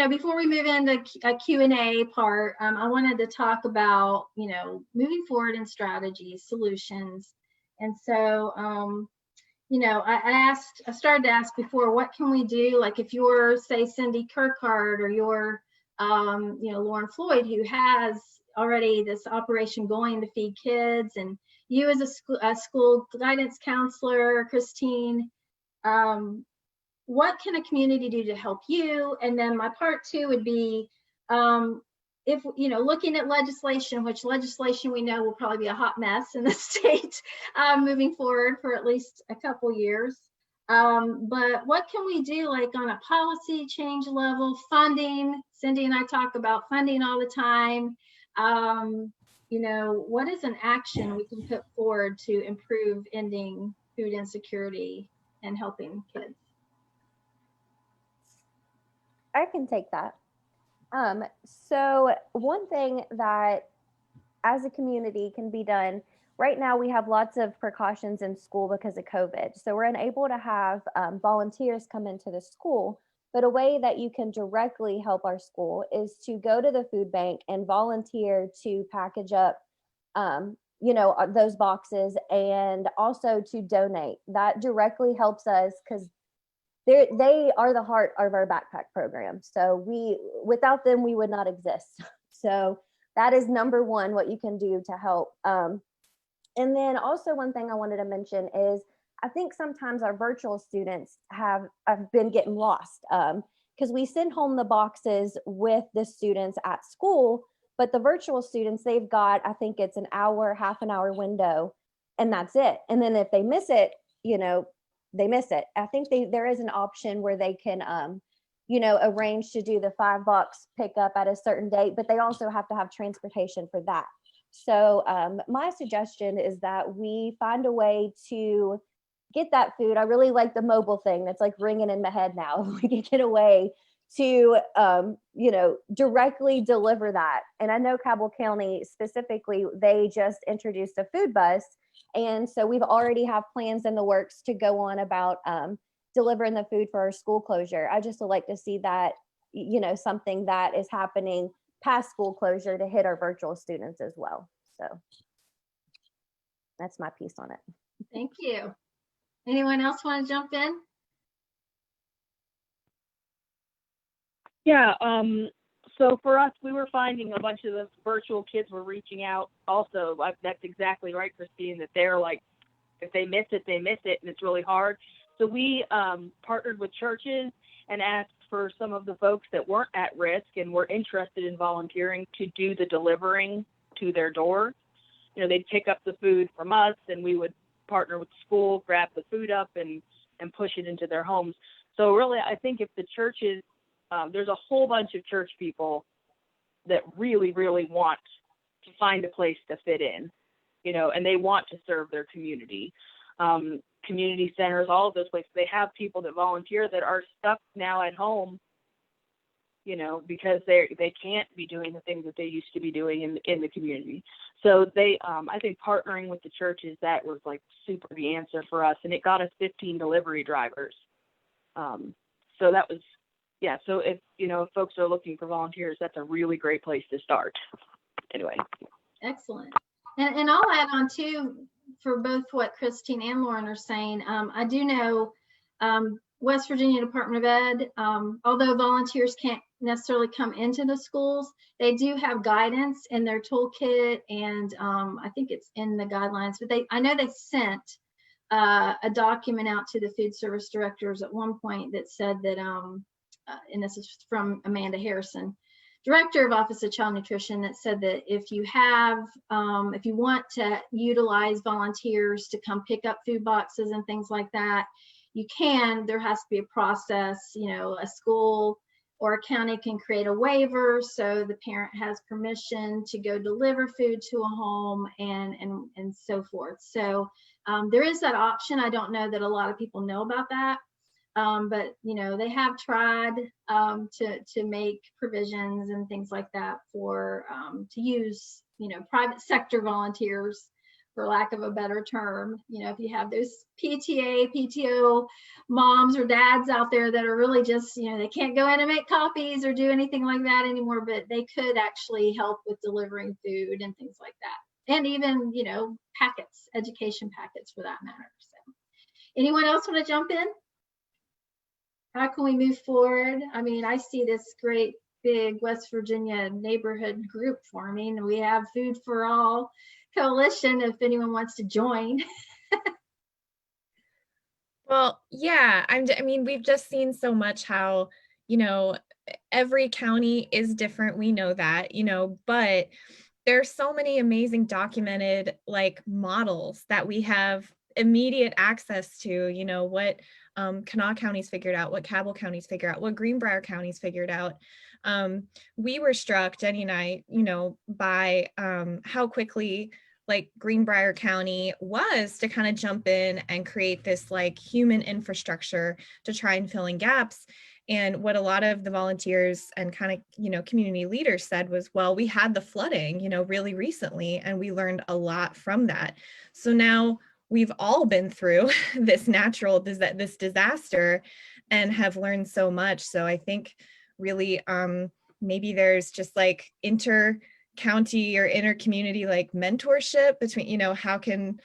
before we move into a Q&A part, I wanted to talk about, moving forward in strategies, solutions. And so, I started to ask before, what can we do? Like if you're, say, Cindy Kirkhart, or you're, Lauren Floyd, who has already this operation going to feed kids, and you as a school guidance counselor, Christine, what can a community do to help you? And then my part two would be, if, looking at legislation, which legislation we know will probably be a hot mess in the state moving forward for at least a couple years. But what can we do, like on a policy change level, funding? Cindy and I talk about funding all the time. What is an action we can put forward to improve ending food insecurity and helping kids? I can take that. So one thing that as a community can be done, right now we have lots of precautions in school because of COVID. So we're unable to have volunteers come into the school, but a way that you can directly help our school is to go to the food bank and volunteer to package up those boxes, and also to donate. That directly helps us because they are the heart of our backpack program. So without them, we would not exist. So that is number one, what you can do to help. And then also one thing I wanted to mention is I think sometimes our virtual students have been getting lost because we send home the boxes with the students at school, but the virtual students, they've got, I think it's an hour, half an hour window, and that's it. And then if they miss it, they miss it. I think there is an option where they can, arrange to do the $5 pickup at a certain date, but they also have to have transportation for that. So my suggestion is that we find a way to get that food. I really like the mobile thing that's like ringing in my head now. We can get a way to, directly deliver that. And I know Cabell County specifically, they just introduced a food bus. And so we've already have plans in the works to go on about delivering the food for our school closure. I just would like to see that, something that is happening past school closure to hit our virtual students as well. So that's my piece on it. Thank you. Anyone else want to jump in? Yeah, so for us, we were finding a bunch of the virtual kids were reaching out also. That's exactly right, Christine, that they're like, if they miss it, they miss it, and it's really hard. So we partnered with churches and asked for some of the folks that weren't at risk and were interested in volunteering to do the delivering to their door. They'd pick up the food from us, and we would partner with the school, grab the food up, and push it into their homes. So really, I think if the churches, there's a whole bunch of church people that really, really want to find a place to fit in, and they want to serve their community. Community centers, all of those places, they have people that volunteer that are stuck now at home, because they can't be doing the things that they used to be doing in the community. So they, I think partnering with the churches, that was like super the answer for us, and it got us 15 delivery drivers. So that was, yeah. So if folks are looking for volunteers, that's a really great place to start. Anyway. Excellent. And I'll add on too, for both what Christine and Lauren are saying. I do know West Virginia Department of Ed, although volunteers can't necessarily come into the schools, they do have guidance in their toolkit, and I think it's in the guidelines, but I know they sent a document out to the food service directors at one point that said that, and this is from Amanda Harrison, Director of Office of Child Nutrition, that said that if you want to utilize volunteers to come pick up food boxes and things like that, you can. There has to be a process. A school or a county can create a waiver so the parent has permission to go deliver food to a home and so forth. So there is that option. I don't know that a lot of people know about that. But they have tried to make provisions and things like that for to use private sector volunteers, for lack of a better term. If you have those PTA, PTO moms or dads out there that are really just, they can't go in and make copies or do anything like that anymore, but they could actually help with delivering food and things like that. And even, packets, education packets for that matter. So anyone else want to jump in? How can we move forward? I mean, I see this great big West Virginia neighborhood group forming. We have Food for All Coalition if anyone wants to join. Well, yeah, I mean, we've just seen so much how, every county is different. We know that, but there's so many amazing documented models that we have immediate access to, what Kanawha County's figured out, what Cabell County's figured out, what Greenbrier County's figured out. We were struck, Jenny and I, by how quickly Greenbrier County was to kind of jump in and create this human infrastructure to try and fill in gaps. And what a lot of the volunteers and kind of, community leaders said was, well, we had the flooding, really recently, and we learned a lot from that. So now we've all been through this this disaster and have learned so much. So I think really maybe there's just inter-county or inter-community mentorship between, how can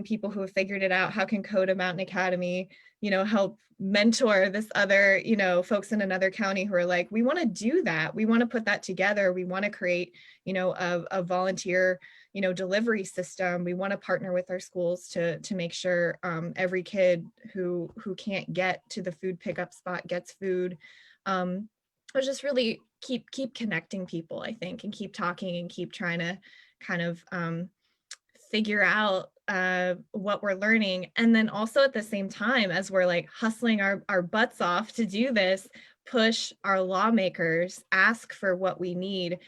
people who have figured it out, how can Coda Mountain Academy, help mentor this other, folks in another county who are we want to do that. We want to put that together. We want to create, a volunteer, delivery system. We want to partner with our schools to make sure every kid who can't get to the food pickup spot gets food. Or just really keep connecting people, I think, and keep talking and keep trying to kind of figure out what we're learning. And then also at the same time, as we're hustling our butts off to do this, push our lawmakers, ask for what we need,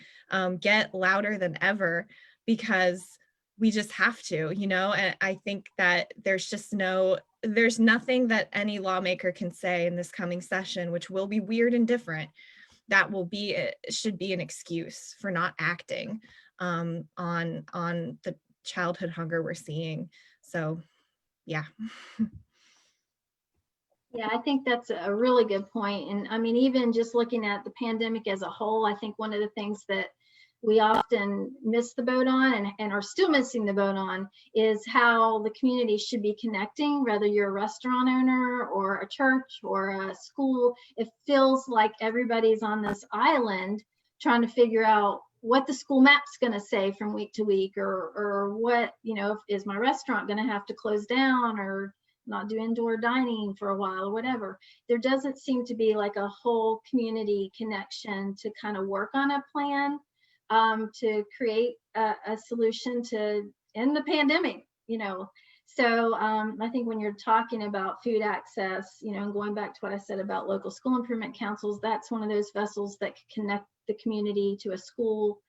get louder than ever, because we just have to, and I think that there's nothing that any lawmaker can say in this coming session, which will be weird and different, that should be an excuse for not acting on the childhood hunger we're seeing. So yeah. Yeah, I think that's a really good point. And I mean, even just looking at the pandemic as a whole, I think one of the things that we often miss the boat on and are still missing the boat on is how the community should be connecting, whether you're a restaurant owner or a church or a school. It feels like everybody's on this island trying to figure out what the school map's going to say from week to week, or what, is my restaurant going to have to close down or not do indoor dining for a while or whatever. There doesn't seem to be a whole community connection to kind of work on a plan to create a solution to end the pandemic, So I think when you're talking about food access, and going back to what I said about local school improvement councils, that's one of those vessels that can connect the community to a school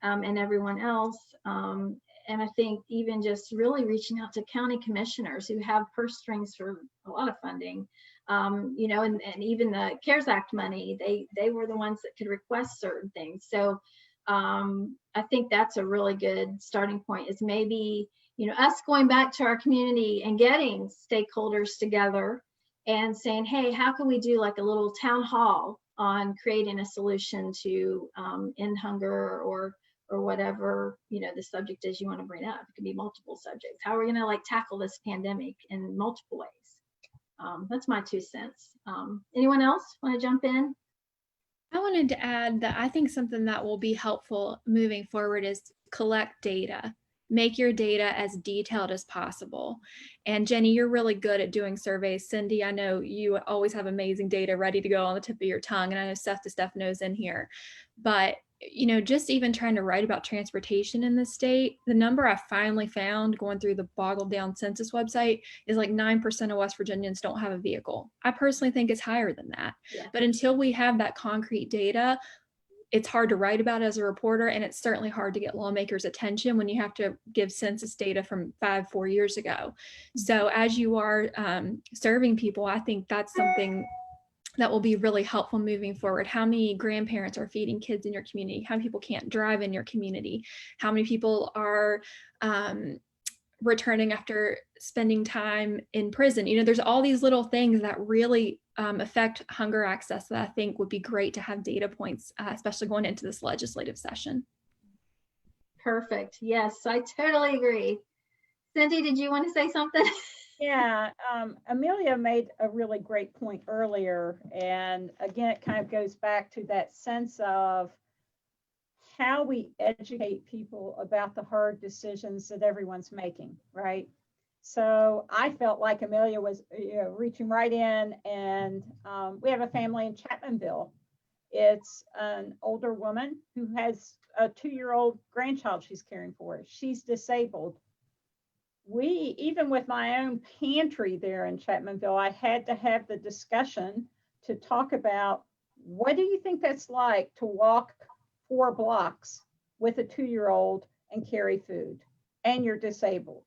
and everyone else. And I think even just really reaching out to county commissioners who have purse strings for a lot of funding, and even the CARES Act money, they were the ones that could request certain things. So I think that's a really good starting point, is maybe, us going back to our community and getting stakeholders together and saying, hey, how can we do a little town hall on creating a solution to end hunger or whatever, the subject is you want to bring up. It could be multiple subjects. How are we going to tackle this pandemic in multiple ways? That's my 2 cents. Anyone else want to jump in? I wanted to add that I think something that will be helpful moving forward is collect data. Make your data as detailed as possible. And Jenny, you're really good at doing surveys. Cindy, I know you always have amazing data ready to go on the tip of your tongue. And I know Steph knows in here. But just even trying to write about transportation in the state, the number I finally found going through the boggled down census website is 9% of West Virginians don't have a vehicle. I personally think it's higher than that. Yeah. But until we have that concrete data, it's hard to write about as a reporter, and it's certainly hard to get lawmakers' attention when you have to give census data from 4 years ago. So as you are serving people, I think that's something that will be really helpful moving forward. How many grandparents are feeding kids in your community? How many people can't drive in your community? How many people are returning after spending time in prison? You know, there's all these little things that really affect hunger access that I think would be great to have data points, especially going into this legislative session. Perfect. Yes, I totally agree. Cindy, did you want to say something? Yeah, Amelia made a really great point earlier. And again, it kind of goes back to that sense of how we educate people about the hard decisions that everyone's making, right? So I felt like Amelia was reaching right in, and we have a family in Chapmanville. It's an older woman who has a 2-year-old grandchild she's caring for. She's disabled. Even with my own pantry there in Chapmanville, I had to have the discussion to talk about, what do you think that's like to walk 4 blocks with a 2-year-old and carry food, and you're disabled?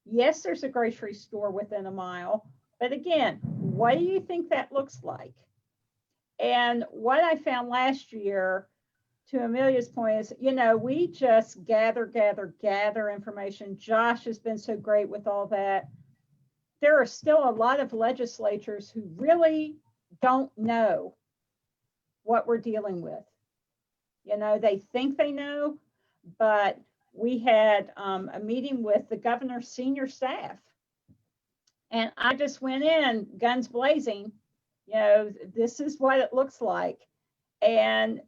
Yes, there's a grocery store within a mile, but again, what do you think that looks like? And what I found last year, to Amelia's point, is, we just gather information. Josh has been so great with all that. There are still a lot of legislators who really don't know what we're dealing with. They think they know, but we had a meeting with the governor's senior staff, and I just went in guns blazing. This is what it looks like. And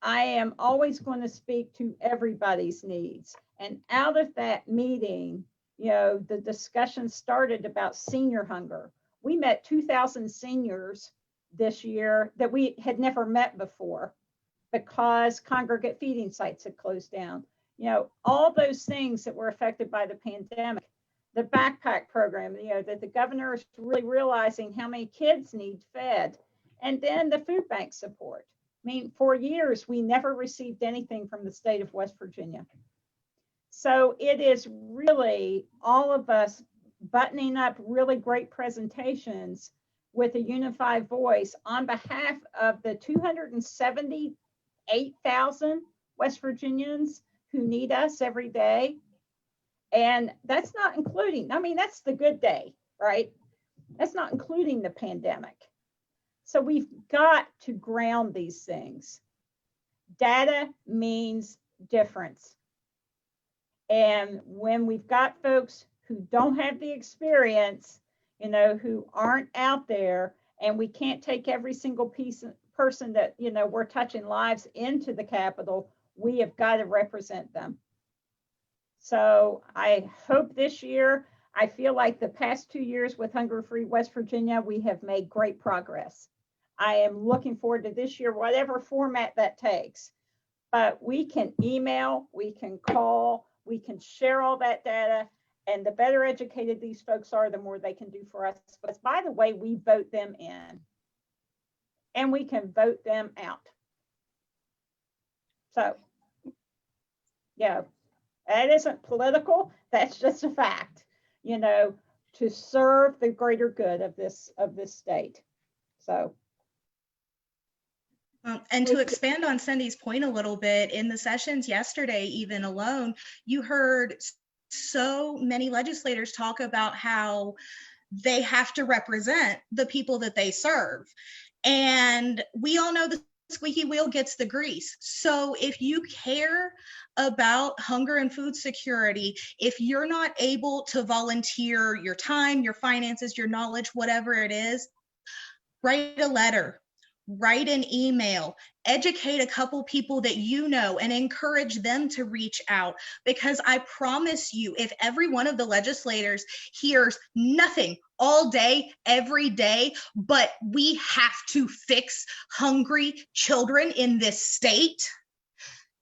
I am always going to speak to everybody's needs. And out of that meeting, the discussion started about senior hunger. We met 2,000 seniors this year that we had never met before because congregate feeding sites had closed down. All those things that were affected by the pandemic. The backpack program, that the governor is really realizing how many kids need fed. And then the food bank support. I mean, for years, we never received anything from the state of West Virginia. So it is really all of us buttoning up really great presentations with a unified voice on behalf of the 278,000 West Virginians who need us every day. And that's not including, that's the good day, right? That's not including the pandemic. So we've got to ground these things. Data means difference. And when we've got folks who don't have the experience, who aren't out there, and we can't take every single person that, we're touching lives into the Capitol, we have got to represent them. So I hope this year, I feel like the past 2 years with Hunger Free West Virginia, we have made great progress. I am looking forward to this year, whatever format that takes. But we can email, we can call, we can share all that data. And the better educated these folks are, the more they can do for us. But by the way, we vote them in. And we can vote them out. So, yeah. That isn't political. That's just a fact, to serve the greater good of this state. So. And to expand on Cindy's point a little bit, in the sessions yesterday, even alone, you heard so many legislators talk about how they have to represent the people that they serve. And we all know the squeaky wheel gets the grease. So if you care about hunger and food security, if you're not able to volunteer your time, your finances, your knowledge, whatever it is, write a letter, write an email, educate a couple people that and encourage them to reach out. Because I promise you, if every one of the legislators hears nothing all day, every day, but we have to fix hungry children in this state,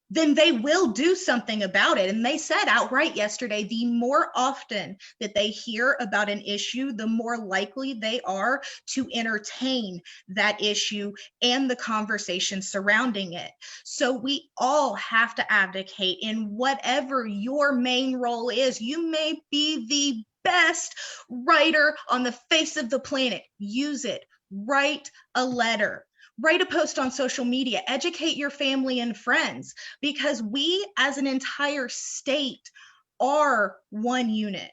then they will do something about it. And they said outright yesterday, the more often that they hear about an issue, the more likely they are to entertain that issue and the conversation surrounding it. So we all have to advocate in whatever your main role is. You may be the best writer on the face of the planet. Use it. write a letter, write a post on social media, educate your family and friends, because we as an entire state are one unit.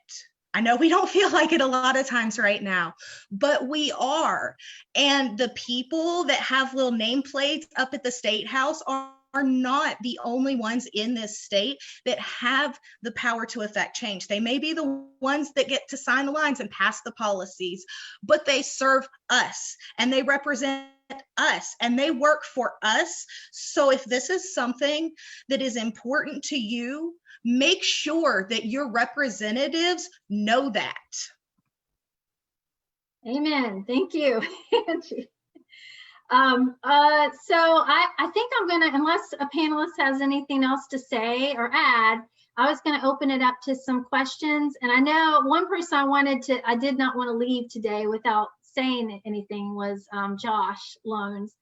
I know we don't feel like it a lot of times right now, but we are. And the people that have little nameplates up at the State House are not the only ones in this state that have the power to affect change. They may be the ones that get to sign the lines and pass the policies, but they serve us and they represent us and they work for us. So if this is something that is important to you, make sure that your representatives know that. Amen. Thank you, Angie. So I think I'm gonna, unless a panelist has anything else to say or add, I was gonna open it up to some questions. And I know one person I did not want to leave today without saying anything was Josh Loans,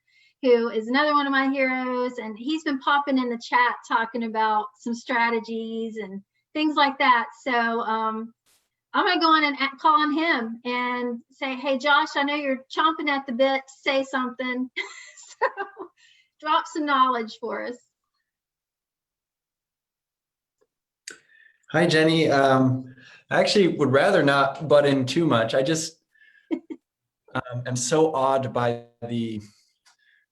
who is another one of my heroes. And he's been popping in the chat talking about some strategies and things like that. So I'm gonna go on and call on him and say, hey, Josh, I know you're chomping at the bit to say something. So drop some knowledge for us. Hi, Jenny. I actually would rather not butt in too much. I just am so awed by the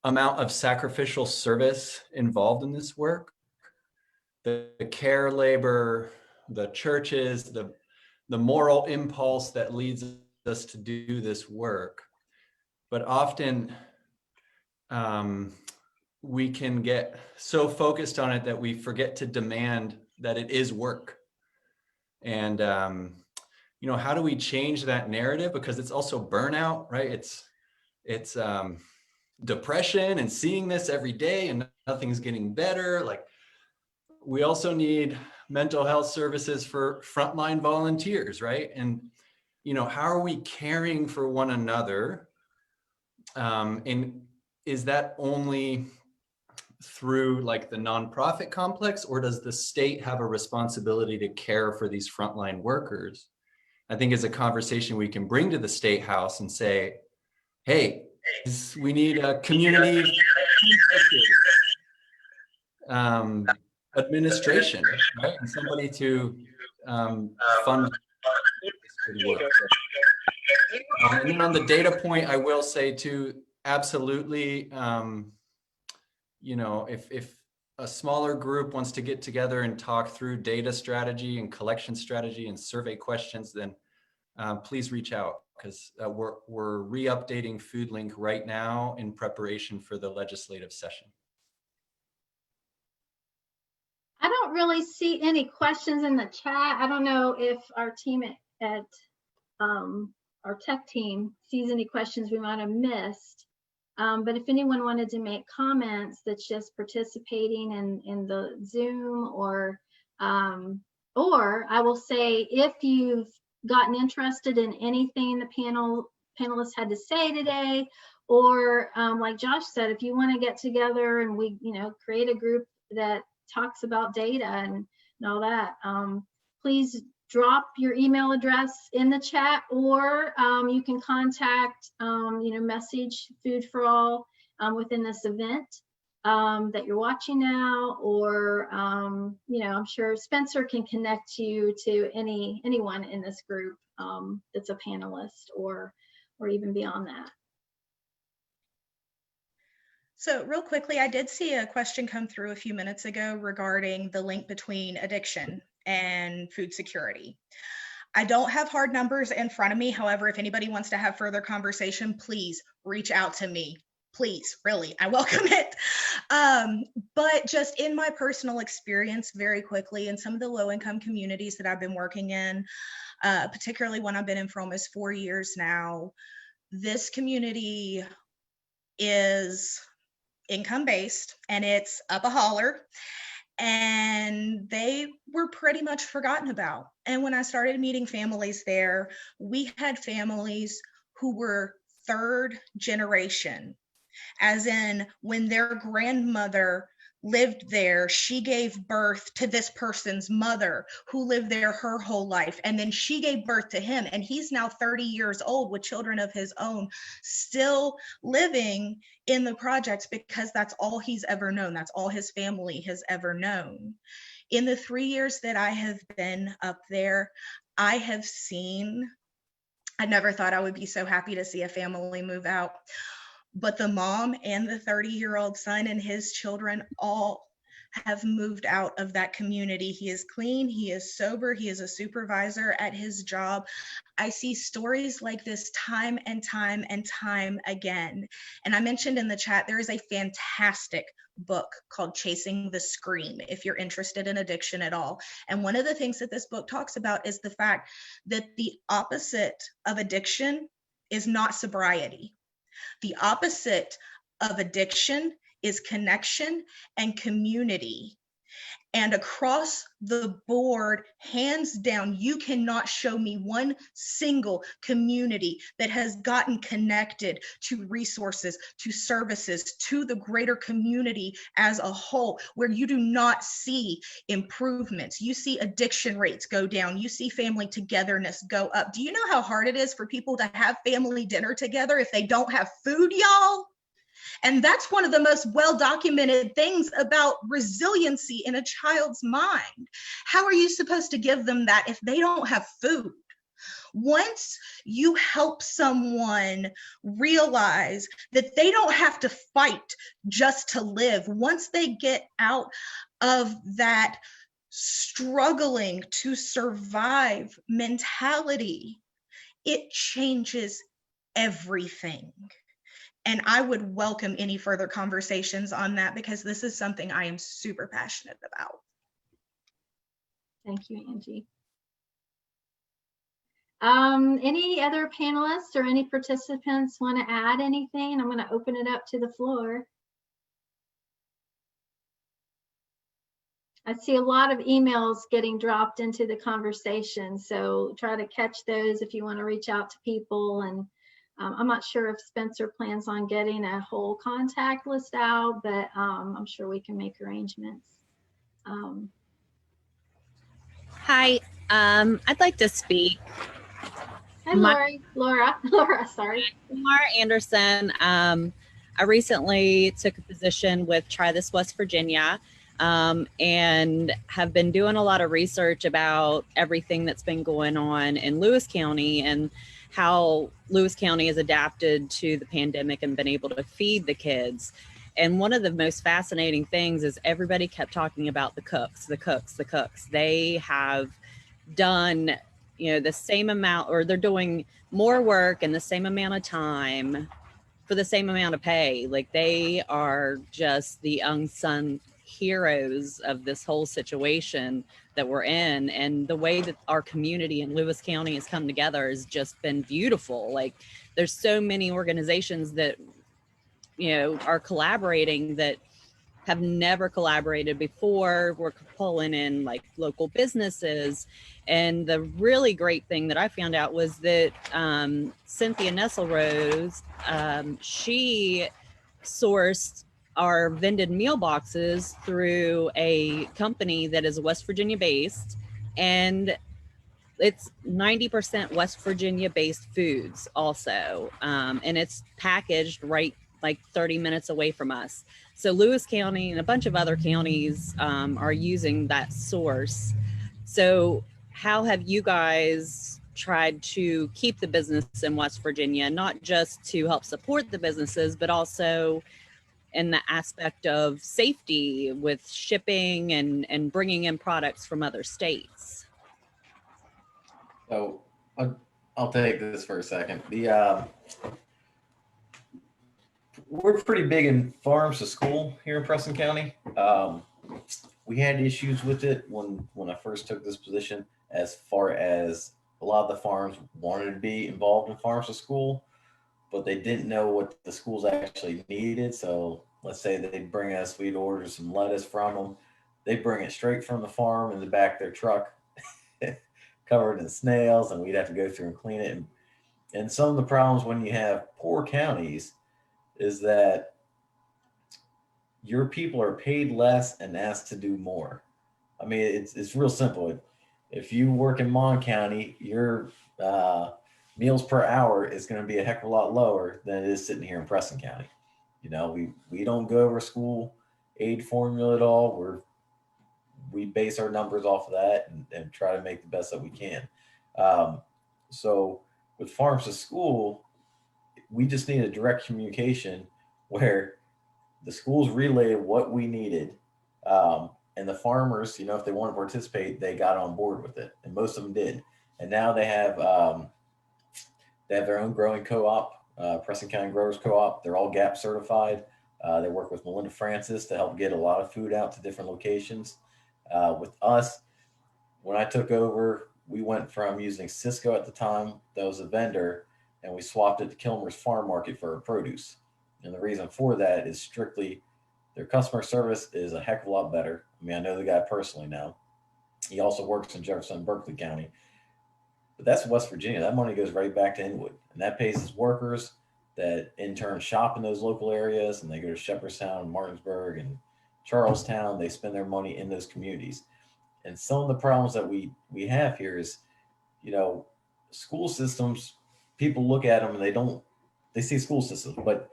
amount of sacrificial service involved in this work. The care labor, the churches, the moral impulse that leads us to do this work. But often we can get so focused on it that we forget to demand that it is work. And, how do we change that narrative? Because it's also burnout, right? It's depression and seeing this every day and nothing's getting better. Like, we also need mental health services for frontline volunteers, right? And, how are we caring for one another? And is that only through like the nonprofit complex, or does the state have a responsibility to care for these frontline workers? I think it's a conversation we can bring to the State House and say, hey, we need a community administration, right? And somebody to fund this work. And then on the data point, I will say too, absolutely, if a smaller group wants to get together and talk through data strategy and collection strategy and survey questions, then please reach out, because we're re-updating FoodLink right now in preparation for the legislative session. I don't really see any questions in the chat. I don't know if our team at our tech team sees any questions we might have missed. But if anyone wanted to make comments that's just participating in the Zoom, or I will say, if you've gotten interested in anything the panelists had to say today, or like Josh said, if you want to get together and we create a group that talks about data and all that, please drop your email address in the chat, or you can contact, message Food for All within this event that you're watching now, or I'm sure Spencer can connect you to anyone in this group that's a panelist, or even beyond that. So real quickly, I did see a question come through a few minutes ago regarding the link between addiction and food security. I don't have hard numbers in front of me. However, if anybody wants to have further conversation, please reach out to me. Please, really, I welcome it. But just in my personal experience, very quickly, in some of the low-income communities that I've been working in, particularly one I've been in for almost 4 years now, this community is income-based and it's up a holler, and they were pretty much forgotten about. And when I started meeting families there, we had families who were third generation, as in when their grandmother lived there. She gave birth to this person's mother who lived there her whole life. And then she gave birth to him. And he's now 30 years old with children of his own, still living in the projects because that's all he's ever known. That's all his family has ever known. In the 3 years that I have been up there, I have seen, I never thought I would be so happy to see a family move out. But the mom and the 30-year-old son and his children all have moved out of that community. He is clean, he is sober, he is a supervisor at his job. I see stories like this time and time and time again. And I mentioned in the chat, there is a fantastic book called Chasing the Scream, if you're interested in addiction at all. And one of the things that this book talks about is the fact that the opposite of addiction is not sobriety. The opposite of addiction is connection and community. And across the board, hands down, you cannot show me one single community that has gotten connected to resources, to services, to the greater community as a whole, where you do not see improvements. You see addiction rates go down. You see family togetherness go up. Do you know how hard it is for people to have family dinner together if they don't have food, y'all? And that's one of the most well-documented things about resiliency in a child's mind. How are you supposed to give them that if they don't have food? Once you help someone realize that they don't have to fight just to live, once they get out of that struggling to survive mentality, it changes everything. And I would welcome any further conversations on that because this is something I am super passionate about. Thank you, Angie. Any other panelists or any participants want to add anything? I'm going to open it up to the floor. I see a lot of emails getting dropped into the conversation, so try to catch those if you want to reach out to people. And I'm not sure if Spencer plans on getting a whole contact list out, but I'm sure we can make arrangements. Hi, I'd like to speak. Hi, Lori. Laura, sorry. Laura Anderson. I recently took a position with Try This West Virginia and have been doing a lot of research about everything that's been going on in Lewis County and how Lewis County has adapted to the pandemic and been able to feed the kids. And one of the most fascinating things is everybody kept talking about the cooks. They have done, the same amount, or they're doing more work in the same amount of time for the same amount of pay. Like, they are just the unsung heroes of this whole situation that we're in. And the way that our community in Lewis County has come together has just been beautiful. Like, there's so many organizations that, are collaborating that have never collaborated before. We're pulling in like local businesses. And the really great thing that I found out was that Cynthia Nesselrose, she sourced our vended meal boxes through a company that is West Virginia based, and it's 90% West Virginia based foods also. And it's packaged right like 30 minutes away from us. So Lewis County and a bunch of other counties are using that source. So how have you guys tried to keep the business in West Virginia, not just to help support the businesses, but also in the aspect of safety with shipping and bringing in products from other states? So I'll take this for a second. We're pretty big in farms to school here in Preston County. We had issues with it when I first took this position, as far as a lot of the farms wanted to be involved in farms to school, but they didn't know what the schools actually needed. So let's say they bring us, we'd order some lettuce from them. They bring it straight from the farm in the back of their truck, covered in snails, and we'd have to go through and clean it. And some of the problems when you have poor counties is that your people are paid less and asked to do more. I mean, it's real simple. If you work in Mon County, your meals per hour is going to be a heck of a lot lower than it is sitting here in Preston County. You know, we don't go over school aid formula at all. We base our numbers off of that and try to make the best that we can. So with farms to school, we just need a direct communication where the schools relayed what we needed. And the farmers, you know, if they want to participate, they got on board with it, and most of them did. And now they have their own growing co-op, Preston County Growers Co-op. They're all GAP certified. They work with Melinda Francis to help get a lot of food out to different locations. With us, when I took over, we went from using Cisco at the time, that was a vendor, and we swapped it to Kilmer's Farm Market for our produce. And the reason for that is strictly their customer service is a heck of a lot better. I mean, I know the guy personally now. He also works in Jefferson and Berkeley County. But that's West Virginia. That money goes right back to Inwood. And that pays his workers that in turn shop in those local areas, and they go to Shepherdstown, Martinsburg, and Charlestown. They spend their money in those communities. And some of the problems that we have here is, you know, school systems, people look at them and they see school systems, but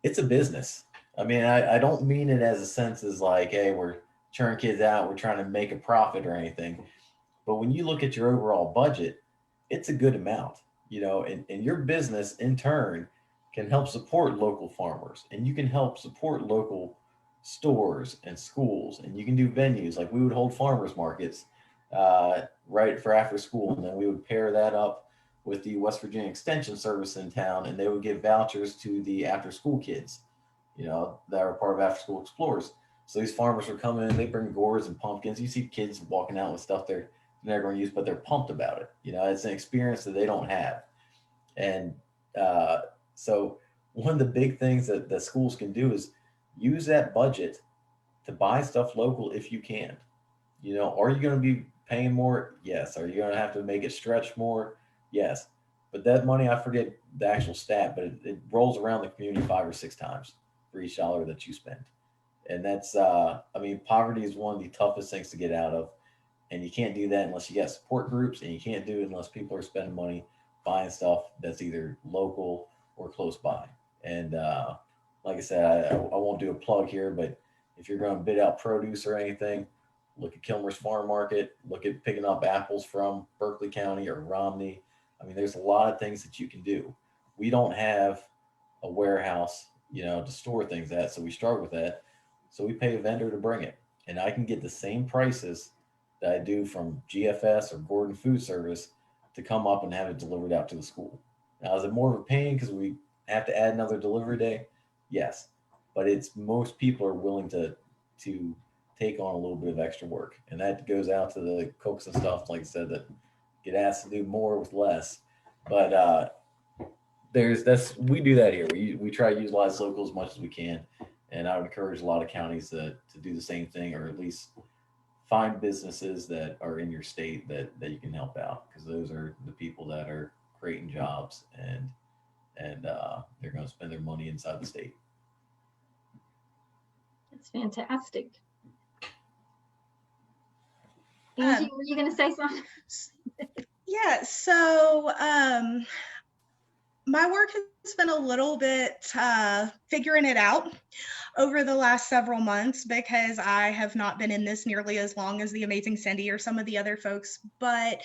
it's a business. I mean, I don't mean it as a sense as like, hey, we're churning kids out, we're trying to make a profit or anything. But when you look at your overall budget, it's a good amount, you know, and your business in turn can help support local farmers, and you can help support local stores and schools, and you can do venues like we would hold farmers markets right for after school, and then we would pair that up with the West Virginia Extension Service in town, and they would give vouchers to the after school kids, you know, that are part of After School Explorers. So these farmers would come in, they bring gourds and pumpkins. You see kids walking out with stuff they're never going to use, but they're pumped about it. You know, it's an experience that they don't have. And so one of the big things that schools can do is use that budget to buy stuff local if you can. You know, are you going to be paying more? Yes. Are you going to have to make it stretch more? Yes. But that money, I forget the actual stat, but it rolls around the community 5 or 6 times for each dollar that you spend. And that's, I mean, poverty is one of the toughest things to get out of. And you can't do that unless you got support groups, and you can't do it unless people are spending money buying stuff that's either local or close by. And like I said, I won't do a plug here, but if you're going to bid out produce or anything, look at Kilmer's Farm Market, look at picking up apples from Berkeley County or Romney. I mean, there's a lot of things that you can do. We don't have a warehouse, you know, to store things at, so we start with that. So we pay a vendor to bring it, and I can get the same prices that I do from GFS or Gordon Food Service to come up and have it delivered out to the school. Now, is it more of a pain because we have to add another delivery day? Yes, but it's most people are willing to take on a little bit of extra work, and that goes out to the cooks and stuff, like I said, that get asked to do more with less. But we do that here. We try to utilize local as much as we can, and I would encourage a lot of counties to do the same thing, or at least find businesses that are in your state that you can help out, because those are the people that are creating jobs, and they're going to spend their money inside the state. That's fantastic. Angie, were you going to say something? Yeah, so my work has been a little bit figuring it out over the last several months, because I have not been in this nearly as long as the amazing Cindy or some of the other folks, but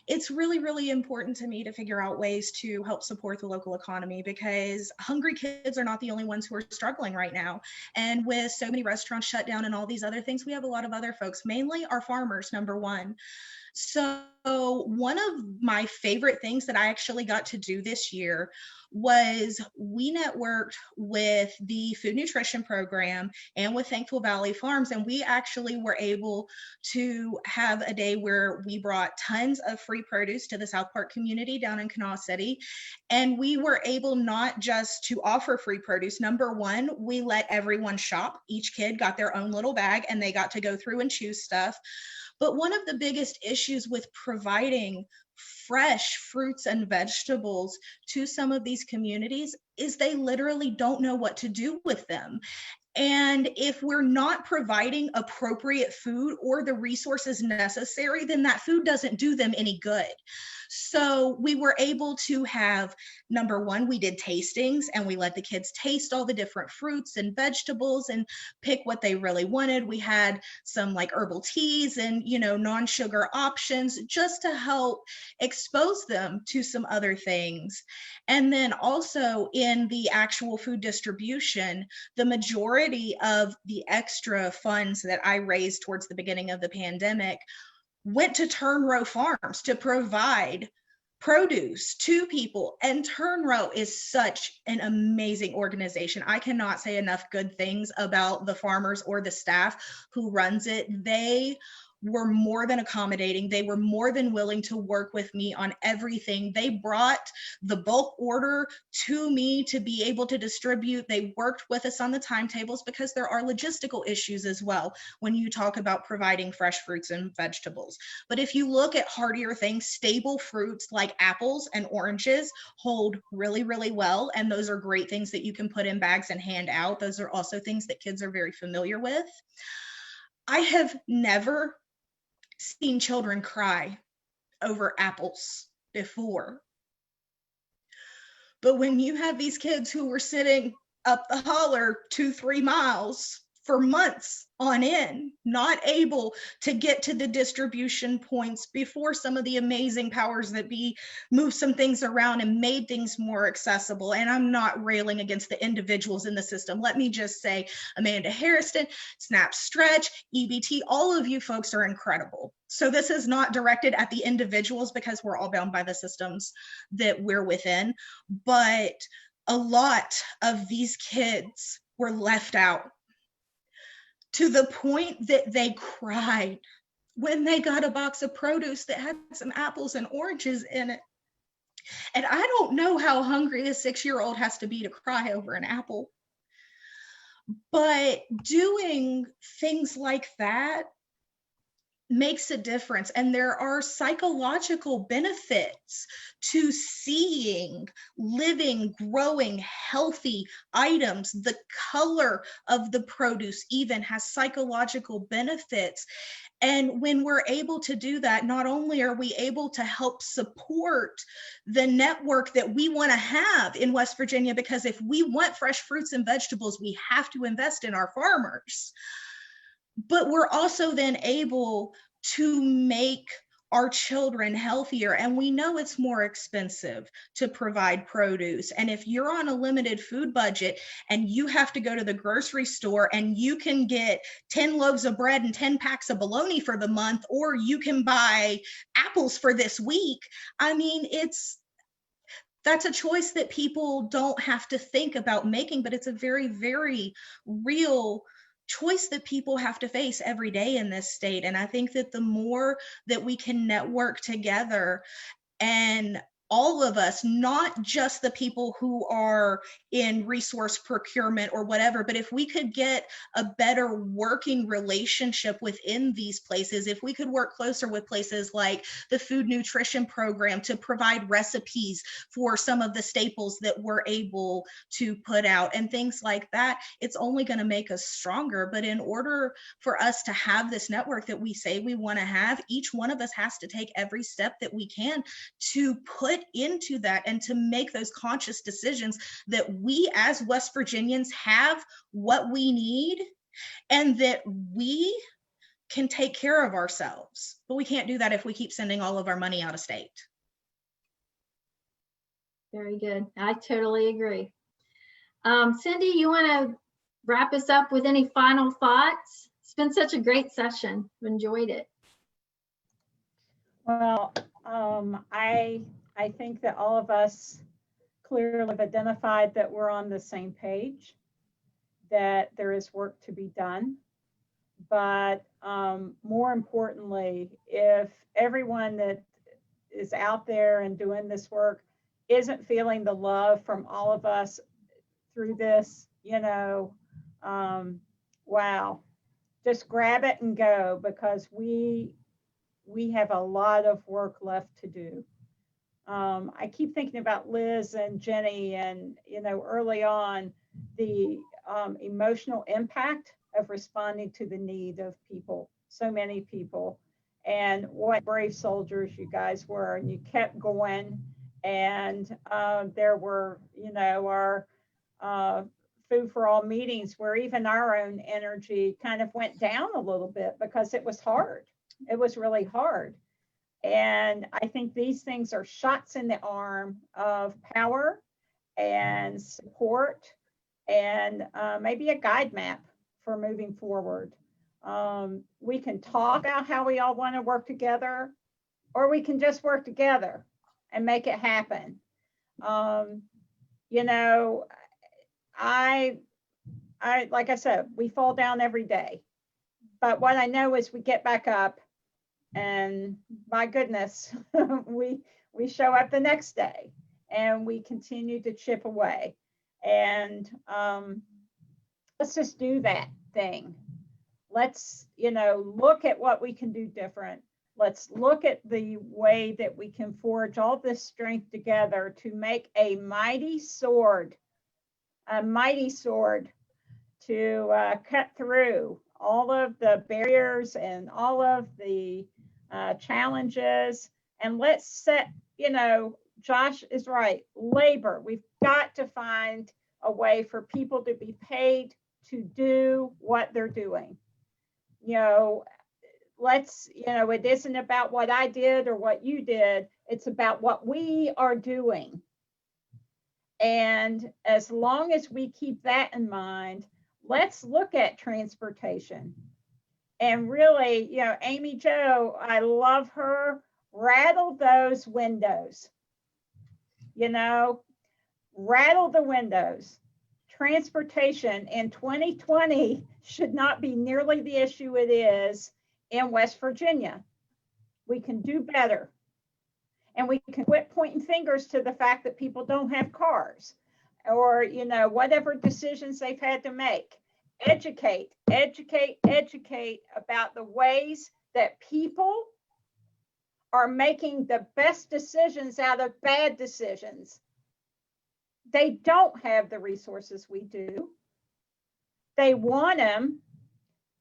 it's really, really important to me to figure out ways to help support the local economy, because hungry kids are not the only ones who are struggling right now. And with so many restaurants shut down and all these other things, we have a lot of other folks, mainly our farmers, number one. So one of my favorite things that I actually got to do this year was we networked with the food nutrition program and with Thankful Valley Farms, and we actually were able to have a day where we brought tons of free produce to the South Park community down in Kanawha City. And we were able not just to offer free produce. Number one, we let everyone shop. Each kid got their own little bag and they got to go through and choose stuff. But one of the biggest issues with providing fresh fruits and vegetables to some of these communities is they literally don't know what to do with them. And if we're not providing appropriate food or the resources necessary, then that food doesn't do them any good. So we were able to have, number one, we did tastings and we let the kids taste all the different fruits and vegetables and pick what they really wanted. We had some like herbal teas and, you know, non-sugar options just to help expose them to some other things. And then also in the actual food distribution, the majority of the extra funds that I raised towards the beginning of the pandemic went to Turn Row Farms to provide produce to people. And Turn Row is such an amazing organization. I cannot say enough good things about the farmers or the staff who runs it. They were more than accommodating. They were more than willing to work with me on everything. They brought the bulk order to me to be able to distribute. They worked with us on the timetables because there are logistical issues as well when you talk about providing fresh fruits and vegetables. But if you look at hardier things, stable fruits like apples and oranges hold really, really well. And those are great things that you can put in bags and hand out. Those are also things that kids are very familiar with. I have never seen children cry over apples before. But when you have these kids who were sitting up the holler 2-3 miles for months on end, not able to get to the distribution points before some of the amazing powers that be moved some things around and made things more accessible. And I'm not railing against the individuals in the system. Let me just say, Amanda Harrison, Snap Stretch, EBT, all of you folks are incredible. So this is not directed at the individuals because we're all bound by the systems that we're within, but a lot of these kids were left out, to the point that they cried when they got a box of produce that had some apples and oranges in it. And I don't know how hungry a 6-year-old has to be to cry over an apple. But doing things like that makes a difference. And there are psychological benefits to seeing living, growing, healthy items. The color of the produce even has psychological benefits. And when we're able to do that, not only are we able to help support the network that we want to have in West Virginia, because if we want fresh fruits and vegetables, we have to invest in our farmers. But we're also then able to make our children healthier. And we know it's more expensive to provide produce. And if you're on a limited food budget and you have to go to the grocery store and you can get 10 loaves of bread and 10 packs of bologna for the month, or you can buy apples for this week, I mean, that's a choice that people don't have to think about making, but it's a very, very real choice that people have to face every day in this state. And I think that the more that we can network together, and all of us, not just the people who are in resource procurement or whatever, but if we could get a better working relationship within these places, if we could work closer with places like the food nutrition program to provide recipes for some of the staples that we're able to put out and things like that, it's only going to make us stronger. But in order for us to have this network that we say we want to have, each one of us has to take every step that we can to put into that and to make those conscious decisions that we as West Virginians have what we need and that we can take care of ourselves. But we can't do that if we keep sending all of our money out of state. Very good. I totally agree. Cindy, you want to wrap us up with any final thoughts? It's been such a great session. I've enjoyed it. Well, I think that all of us clearly have identified that we're on the same page, that there is work to be done. But more importantly, if everyone that is out there and doing this work isn't feeling the love from all of us through this, wow, just grab it and go, because we have a lot of work left to do. I keep thinking about Liz and Jenny, and early on, the emotional impact of responding to the need of people, so many people, and what brave soldiers you guys were, and you kept going. And there were, you know, our Food for All meetings where even our own energy kind of went down a little bit because it was hard. It was really hard. And I think these things are shots in the arm of power and support, and maybe a guide map for moving forward. We can talk about how we all want to work together, or we can just work together and make it happen. You know, I like I said, we fall down every day, but what I know is we get back up, and my goodness, we show up the next day, and we continue to chip away. And let's just do that thing. Let's, you know, look at what we can do different. Let's look at the way that we can forge all this strength together to make a mighty sword to cut through all of the barriers and all of the challenges. And let's set, you know, Josh is right, labor. We've got to find a way for people to be paid to do what they're doing. You know, let's, you know, it isn't about what I did or what you did. It's about what we are doing. And as long as we keep that in mind, let's look at transportation. And really, you know, Amy Jo, I love her, rattle those windows. You know, rattle the windows. Transportation in 2020 should not be nearly the issue it is in West Virginia. We can do better. And we can quit pointing fingers to the fact that people don't have cars, or, you know, whatever decisions they've had to make. Educate about the ways that people are making the best decisions out of bad decisions. They don't have the resources we do. They want them,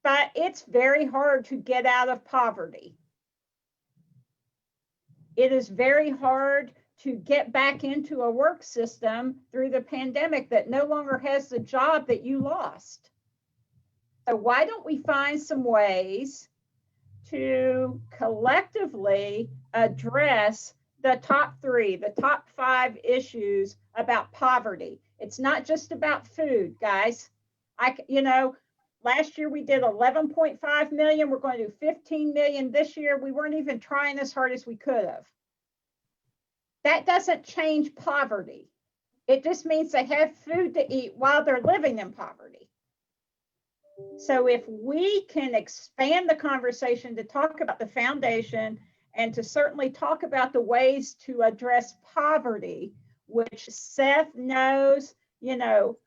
but it's very hard to get out of poverty. It is very hard to get back into a work system through the pandemic that no longer has the job that you lost. So why don't we find some ways to collectively address the top 3, the top 5 issues about poverty? It's not just about food, guys. You know, last year we did 11.5 million. We're going to do 15 million this year. We weren't even trying as hard as we could have. That doesn't change poverty. It just means they have food to eat while they're living in poverty. So if we can expand the conversation to talk about the foundation and to certainly talk about the ways to address poverty, which Seth knows, you know,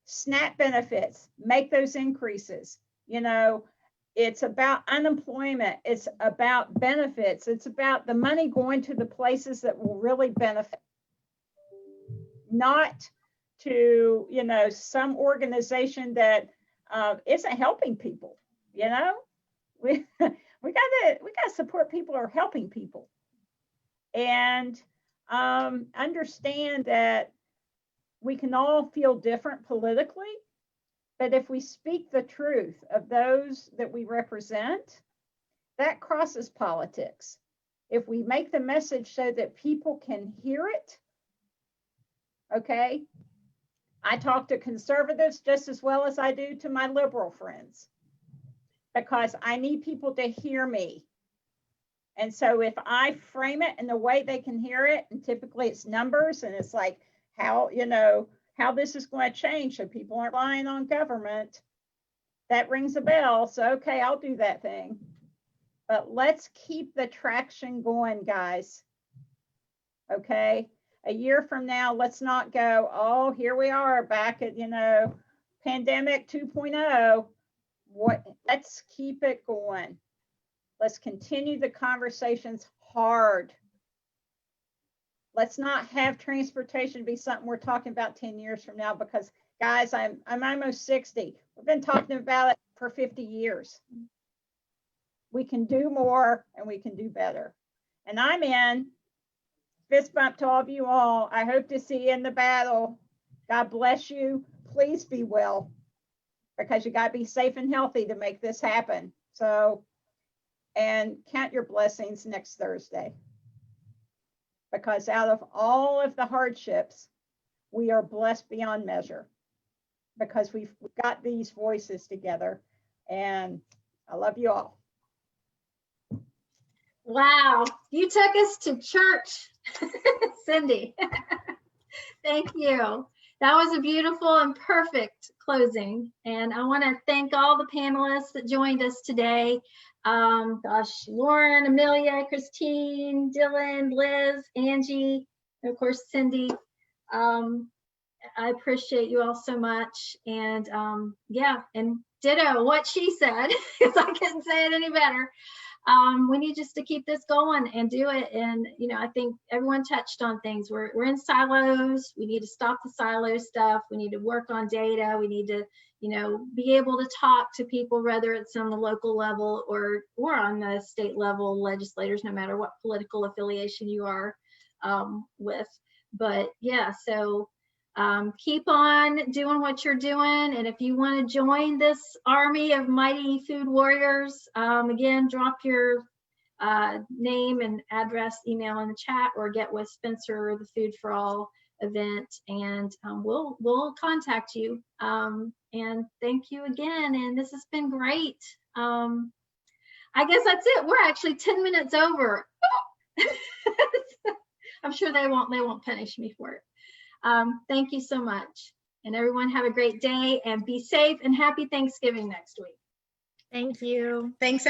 SNAP benefits, make those increases. You know, it's about unemployment. It's about benefits. It's about the money going to the places that will really benefit, not to, you know, some organization that isn't helping people. You know, we gotta support people who are helping people, and understand that we can all feel different politically, but if we speak the truth of those that we represent, that crosses politics. If we make the message so that people can hear it, okay? I talk to conservatives just as well as I do to my liberal friends, because I need people to hear me. And so if I frame it in the way they can hear it, and typically it's numbers, and it's like how, you know, how this is going to change so people aren't relying on government, that rings a bell. So, okay, I'll do that thing. But let's keep the traction going, guys. Okay? A year from now, let's not go, oh, here we are back at, you know, pandemic 2.0. Let's keep it going. Let's continue the conversations hard. Let's not have transportation be something we're talking about 10 years from now, because Guys, I'm almost 60. We've been talking about it for 50 years. We can do more and we can do better. And I'm in. Fist bump to all of you all. I hope to see you in the battle. God bless you. Please be well, because you got to be safe and healthy to make this happen. So, and count your blessings next Thursday, because out of all of the hardships, we are blessed beyond measure, because we've got these voices together. And I love you all. Wow, you took us to church, Cindy. Thank you. That was a beautiful and perfect closing. And I want to thank all the panelists that joined us today. Gosh, Lauren, Amelia, Christine, Dylan, Liz, Angie, and of course, Cindy. I appreciate you all so much. And yeah, and ditto what she said, because I couldn't say it any better. We need just to keep this going and do it. And, you know, I think everyone touched on things. We're in silos. We need to stop the silo stuff. We need to work on data. We need to, you know, be able to talk to people, whether it's on the local level or on the state level, legislators, no matter what political affiliation you are with. But yeah, so keep on doing what you're doing. And if you want to join this army of mighty food warriors, again, drop your name and address, email in the chat, or get with Spencer or the Food for All event, and we'll contact you. And thank you again. And this has been great. I guess that's it. We're actually 10 minutes over. I'm sure they won't punish me for it. Thank you so much. And everyone have a great day and be safe, and happy Thanksgiving next week. Thank you. Thanks,